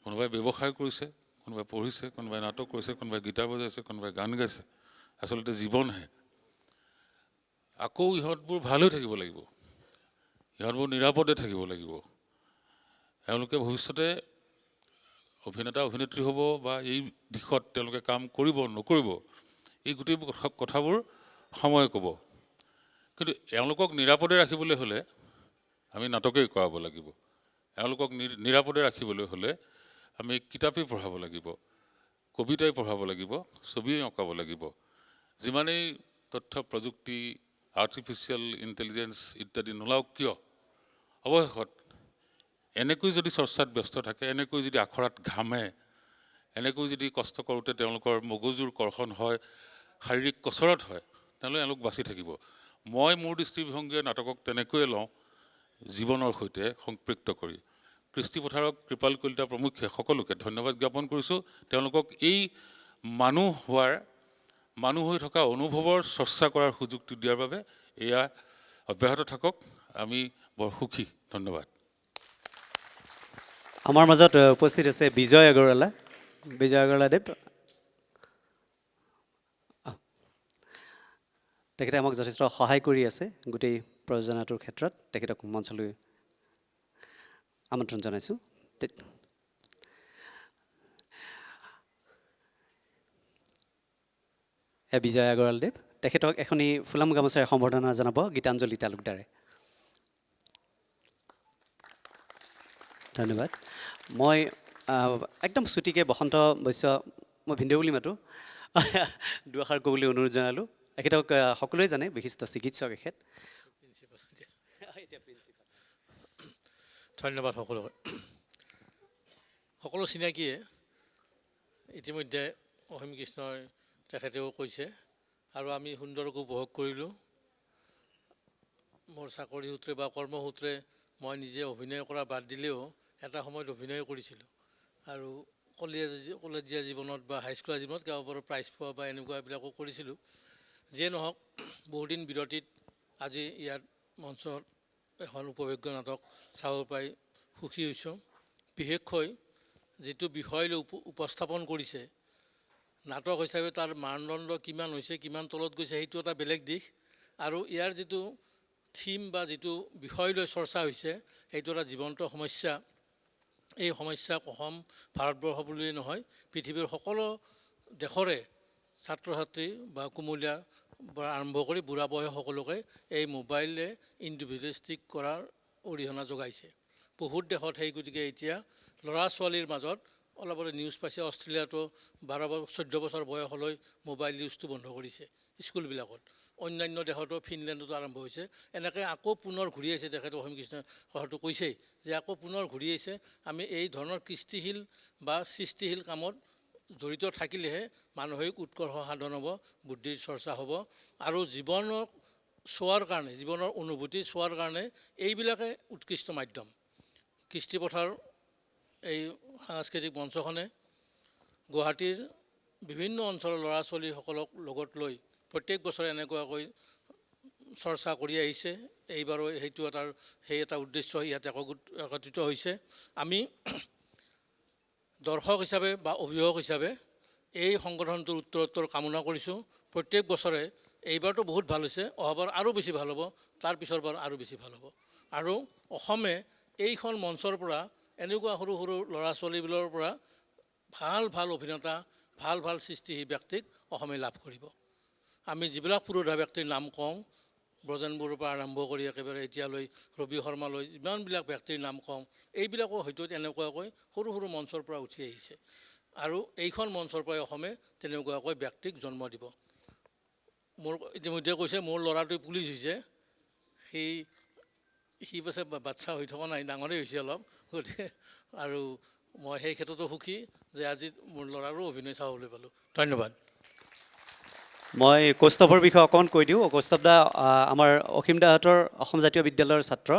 কোনোবাই ব্যৱসায় কৰিছে, কোনোবাই পঢ়িছে, কোনোবাই নাটক কৰিছে, কোনোবাই গীটাৰ বজাইছে, কোনোবাই গান গাইছে, আচলতে জীৱনহে। আকৌ ইহঁতবোৰ ভাল হৈ থাকিব লাগিব, ইহঁতবোৰ নিৰাপদে থাকিব লাগিব। এওঁলোকে ভৱিষ্যতে অভিনেতা অভিনেত্ৰী হ'ব বা এই দিশত তেওঁলোকে কাম কৰিব নকৰিব, এই গোটেই কথাবোৰ সময়ে ক'ব। কিন্তু এওঁলোকক নিৰাপদে ৰাখিবলৈ হ'লে আমি নাটকেই কৰাব লাগিব। এওঁলোকক নিৰাপদে ৰাখিবলৈ হ'লে আমি কিতাপেই পঢ়াব লাগিব, কবিতাই পঢ়াব লাগিব, ছবিয়েই অঁকাব লাগিব। যিমানেই তথ্য প্ৰযুক্তি, আৰ্টিফিচিয়েল ইণ্টেলিজেঞ্চ ইত্যাদি নোলাওক কিয়, অৱশেষত এনেকৈ যদি চৰ্চাত ব্যস্ত থাকে, এনেকৈ যদি আখৰাত ঘামে, এনেকৈ যদি কষ্ট কৰোঁতে তেওঁলোকৰ মগজুৰ কৰ্ষণ হয়, শাৰীৰিক কচৰত হয়, তেনেহ'লে এওঁলোক বাচি থাকিব। মই মোৰ দৃষ্টিভংগীয়ে নাটকক তেনেকৈয়ে লওঁ, জীৱনৰ সৈতে সম্পৃক্ত কৰি। কৃষ্টি পথাৰক, কৃপাল কলিতা প্ৰমুখ্যে সকলোকে ধন্যবাদ জ্ঞাপন কৰিছোঁ। তেওঁলোকক এই মানুহ হৈ থকা অনুভৱৰ চৰ্চা কৰাৰ সুযোগটো দিয়াৰ বাবে। এয়া অব্যাহত থাকক, আমি বৰ সুখী। ধন্যবাদ। আমাৰ মাজত উপস্থিত আছে বিজয় আগৰৱালা। বিজয় আগৰৱালাদেৱ, তেখেতে আমাক যথেষ্ট সহায় কৰি আছে গোটেই প্ৰযোজনাটোৰ ক্ষেত্ৰত। তেখেতক মঞ্চলৈ আমন্ত্ৰণ জনাইছোঁ। বিজয় আগৰৱালদেৱ, তেখেতক এখনি ফুলাম গামোচাৰে সম্বৰ্ধনা জনাব গীতাঞ্জলি তালুকদাৰে। ধন্যবাদ। মই একদম চুটিকৈ বসন্ত বৈশ্য, মই ভিন্দৌ বুলি মাতোঁ, দুআষাৰ ক'বলৈ অনুৰোধ জনালোঁ। এখেতক সকলোৱে জানে, বিশিষ্ট চিকিৎসক এখেত। ধন্যবাদ সকলোকে। সকলো চিনাকিয়ে ইতিমধ্যে অসীম কৃষ্ণই তেখেতেও কৈছে, আৰু আমি সুন্দৰকৈ উপভোগ কৰিলোঁ। মোৰ চাকৰি সূত্ৰে বা কৰ্মসূত্ৰে মই নিজে অভিনয় কৰা বাদ দিলেও এটা সময়ত অভিনয় কৰিছিলোঁ, আৰু কলেজীয়া জীৱনত বা হাইস্কুলীয়া জীৱনত কাৰোবাৰ প্ৰাইজ পোৱা বা এনেকুৱাবিলাকো কৰিছিলোঁ। যিয়ে নহওক, বহুদিন বিৰতিত আজি ইয়াত মঞ্চত এখন উপভোগ্য নাটক চাব পাই সুখী হৈছোঁ। বিশেষকৈ যিটো বিষয় লৈ উপস্থাপন কৰিছে, নাটক হিচাপে তাৰ মানদণ্ড কিমান হৈছে, কিমান তলত গৈছে, সেইটো এটা বেলেগ দিশ। আৰু ইয়াৰ যিটো থিম বা যিটো বিষয় লৈ চৰ্চা হৈছে, সেইটো এটা জীৱন্ত সমস্যা। এই সমস্যাক অসম, ভাৰতবৰ্ষ বুলিয়েই নহয়, পৃথিৱীৰ সকলো দেশৰে ছাত্ৰ ছাত্ৰী বা কুমলীয়াৰ পৰা আৰম্ভ কৰি বুঢ়া বয়স সকলোকে এই মোবাইলে ইণ্ডিভিজুৱেলিষ্টিক কৰাৰ অৰিহণা যোগাইছে। বহুত দেশত সেই গতিকে এতিয়া ল'ৰা ছোৱালীৰ মাজত অলপতে নিউজ পাইছে, অষ্ট্ৰেলিয়াতো 14 বছৰ বয়সলৈ মোবাইল ইউজটো বন্ধ কৰিছে স্কুলবিলাকত। অন্যান্য দেশতো, ফিনলেণ্ডতো আৰম্ভ হৈছে। এনেকৈ আকৌ পুনৰ ঘূৰি আহিছে। তেখেতে অসীম কৃষ্ণই কথাটো কৈছেই যে আকৌ পুনৰ ঘূৰি আহিছে। আমি এই ধৰণৰ কৃষ্টিশীল বা সৃষ্টিশীল কামত জড়িত থাকিলেহে মানসিক উৎকৰ্ষ সাধন হ'ব, বুদ্ধিৰ চৰ্চা হ'ব, আৰু জীৱনক চোৱাৰ কাৰণে, জীৱনৰ অনুভূতি চোৱাৰ কাৰণে এইবিলাকে উৎকৃষ্ট মাধ্যম। কৃষ্টি পথাৰ এই সাংস্কৃতিক মঞ্চখনে গুৱাহাটীৰ বিভিন্ন অঞ্চলৰ ল'ৰা ছোৱালীসকলক লগত লৈ প্ৰত্যেক বছৰে এনেকুৱাকৈ চৰ্চা কৰি আহিছে। এইবাৰো সেইটো সেই এটা উদ্দেশ্য ইয়াত একত্ৰিত হৈছে। আমি দৰ্শক হিচাপে বা অভিভাৱক হিচাপে এই সংগঠনটোৰ উত্তৰোত্তৰ কামনা কৰিছোঁ। প্ৰত্যেক বছৰে, এইবাৰতো বহুত ভাল হৈছে, অহাবাৰ আৰু বেছি ভাল হ'ব, তাৰ পিছৰ বাৰ আৰু বেছি ভাল হ'ব। আৰু অসমে এইখন মঞ্চৰ পৰা এনেকুৱা সৰু সৰু ল'ৰা ছোৱালীবিলাকৰ পৰা ভাল ভাল অভিনেতা, ভাল ভাল সৃষ্টিশীল ব্যক্তিক অসমে লাভ কৰিব। আমি যিবিলাক পুৰোধা ব্যক্তিৰ নাম কওঁ, ব্ৰজেন বৰুৱাৰ পৰা আৰম্ভ কৰি একেবাৰে এতিয়ালৈ ৰবি শৰ্মালৈ যিমানবিলাক ব্যক্তিৰ নাম কওঁ, এইবিলাকো হয়তো তেনেকুৱাকৈ সৰু সৰু মঞ্চৰ পৰা উঠি আহিছে। আৰু এইখন মঞ্চৰ পৰাই অসমে তেনেকুৱাকৈ ব্যক্তিক জন্ম দিব। মোৰ ইতিমধ্যে কৈছে মোৰ ল'ৰাটোৱে পুলিচ হৈছে, সি পাছে বাচ্চা হৈ থকা নাই, ডাঙৰেই হৈছে অলপ। গতিকে আৰু মই সেই ক্ষেত্ৰতো সুখী যে আজি মোৰ ল'ৰাৰো অভিনয় চাবলৈ পালোঁ। ধন্যবাদ। মই কৌস্তভৰ বিষয়ে অকণমান কৈ দিওঁ। কৌস্তভ দা আমাৰ অসীম দাহঁতৰ অসম জাতীয় বিদ্যালয়ৰ ছাত্ৰ।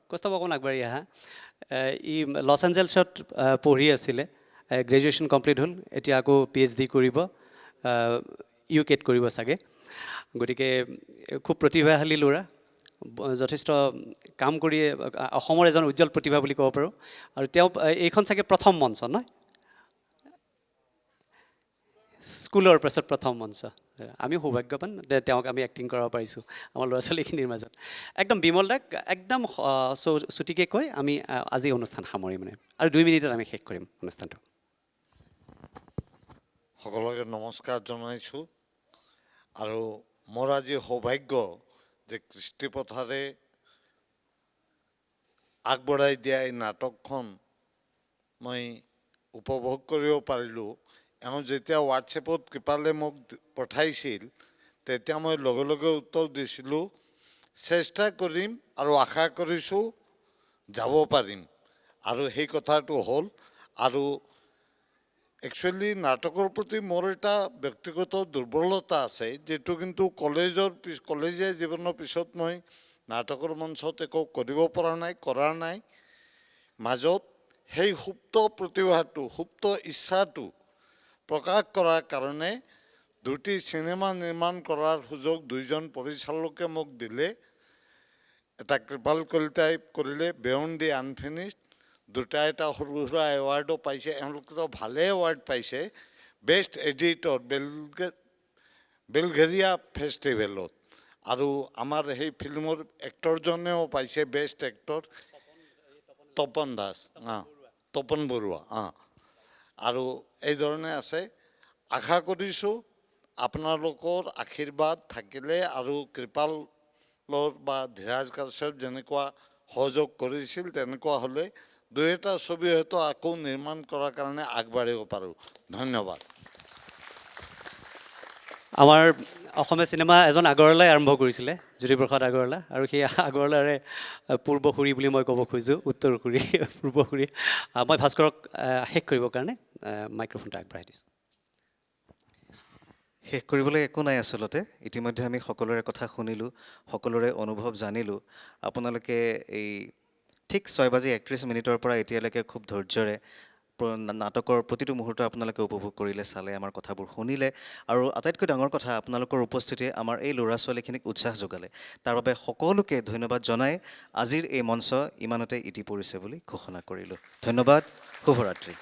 কৌস্তভ অকণ আগবাঢ়ি আহা। ই লছ এঞ্জেলছত পঢ়ি আছিলে, গ্ৰেজুৱেশ্যন কমপ্লিট হ'ল, এতিয়া আকৌ PhD কৰিব, UK কৰিব চাগে। গতিকে খুব প্ৰতিভাশালী ল'ৰা, যথেষ্ট কাম কৰি অসমৰ এজন উজ্জ্বল প্ৰতিভা বুলি ক'ব পাৰোঁ। আৰু তেওঁ এইখন চাগে প্ৰথম মঞ্চ নহয়, স্কুলৰ পাছত প্ৰথম মঞ্চ। আমি সৌভাগ্যৱান তেওঁক আমি এক্টিং কৰাব পাৰিছোঁ আমাৰ ল'ৰা ছোৱালীখিনিৰ মাজত। একদম বিমল দাক একদম চুটিকৈ কৈ আমি আজি অনুষ্ঠান সামৰিম মানে, আৰু 2 মিনিটত আমি শেষ কৰিম অনুষ্ঠানটো। সকলোকে নমস্কাৰ জনাইছোঁ। আৰু মোৰ আজি সৌভাগ্য যে কৃষ্টি পথাৰে আগবঢ়াই দিয়া এই নাটকখন মই উপভোগ কৰিব পাৰিলোঁ। এওঁ যেতিয়া হোৱাটছএপত কৃপালে মোক পঠাইছিল তেতিয়া মই লগে লগে উত্তৰ দিছিলোঁ, চেষ্টা কৰিম আৰু আশা কৰিছোঁ যাব পাৰিম। আৰু সেই কথাটো হ'ল। আৰু একচুৱেলি নাটকৰ প্ৰতি মোৰ এটা ব্যক্তিগত দুৰ্বলতা আছে, যিটো কিন্তু কলেজীয়া জীৱনৰ পিছত মই নাটকৰ মঞ্চত একো কৰিব পৰা নাই, কৰা নাই। মাজত সেই সুপ্ত প্ৰতিভাটো, সুপ্ত ইচ্ছাটো প্ৰকাশ কৰাৰ কাৰণে 2টি চিনেমা নিৰ্মাণ কৰাৰ সুযোগ 2জন পৰিচালকে মোক দিলে। এটা কৃপাল কলিতাই কৰিলে, বিয়ণ্ড দি আনফিনিছড, 2টা এটা সৰু সুৰা এৱাৰ্ডো পাইছে। এওঁলোকেতো ভালে এৱাৰ্ড পাইছে, বেষ্ট এডিটৰ বেলঘেৰিয়া ফেষ্টিভেলত। আৰু আমাৰ সেই ফিল্মৰ এক্টৰজনেও পাইছে বেষ্ট এক্টৰ, তপন দাস, তপন বৰুৱা। আৰু এইধৰণে আছে। আশা কৰিছোঁ আপোনালোকৰ আশীৰ্বাদ থাকিলে আৰু কৃপালৰ বা ধীৰাজ কাশ্যপ যেনেকুৱা সহযোগ কৰিছিল তেনেকুৱা হ'লে 2এটা ছবি হয়তো আকৌ নিৰ্মাণ কৰাৰ কাৰণে আগবাঢ়িব পাৰোঁ। ধন্যবাদ। আমাৰ অসমীয়া চিনেমা এজন আগৰৱালাই আৰম্ভ কৰিছিলে, জ্যোতিপ্ৰসাদ আগৰৱালা, আৰু সেই আগৰৱালাৰে পূৰ্বসূৰী বুলি মই ক'ব খোজোঁ, উত্তৰসূৰী, পূৰ্বসূৰী। মই ভাস্কৰক শেষ কৰিবৰ কাৰণে মাইক্ৰফোনটো আগবঢ়াই দিছোঁ। শেষ কৰিবলৈ একো নাই আচলতে। ইতিমধ্যে আমি সকলোৰে কথা শুনিলোঁ, সকলোৰে অনুভৱ জানিলোঁ। আপোনালোকে এই ঠিক 6:31 পৰা এতিয়ালৈকে খুব ধৈৰ্যৰে নাটকৰ প্ৰতিটো মুহূৰ্ত আপোনালোকে উপভোগ কৰিলে, চালে, আমাৰ কথাবোৰ শুনিলে। আৰু আটাইতকৈ ডাঙৰ কথা, আপোনালোকৰ উপস্থিতিয়ে আমাৰ এই ল'ৰা ছোৱালীখিনিক উৎসাহ যোগালে। তাৰ বাবে সকলোকে ধন্যবাদ জনাই আজিৰ এই মঞ্চ ইমানতে ইতি পৰিছে বুলি ঘোষণা কৰিলোঁ। ধন্যবাদ। শুভৰাত্ৰি।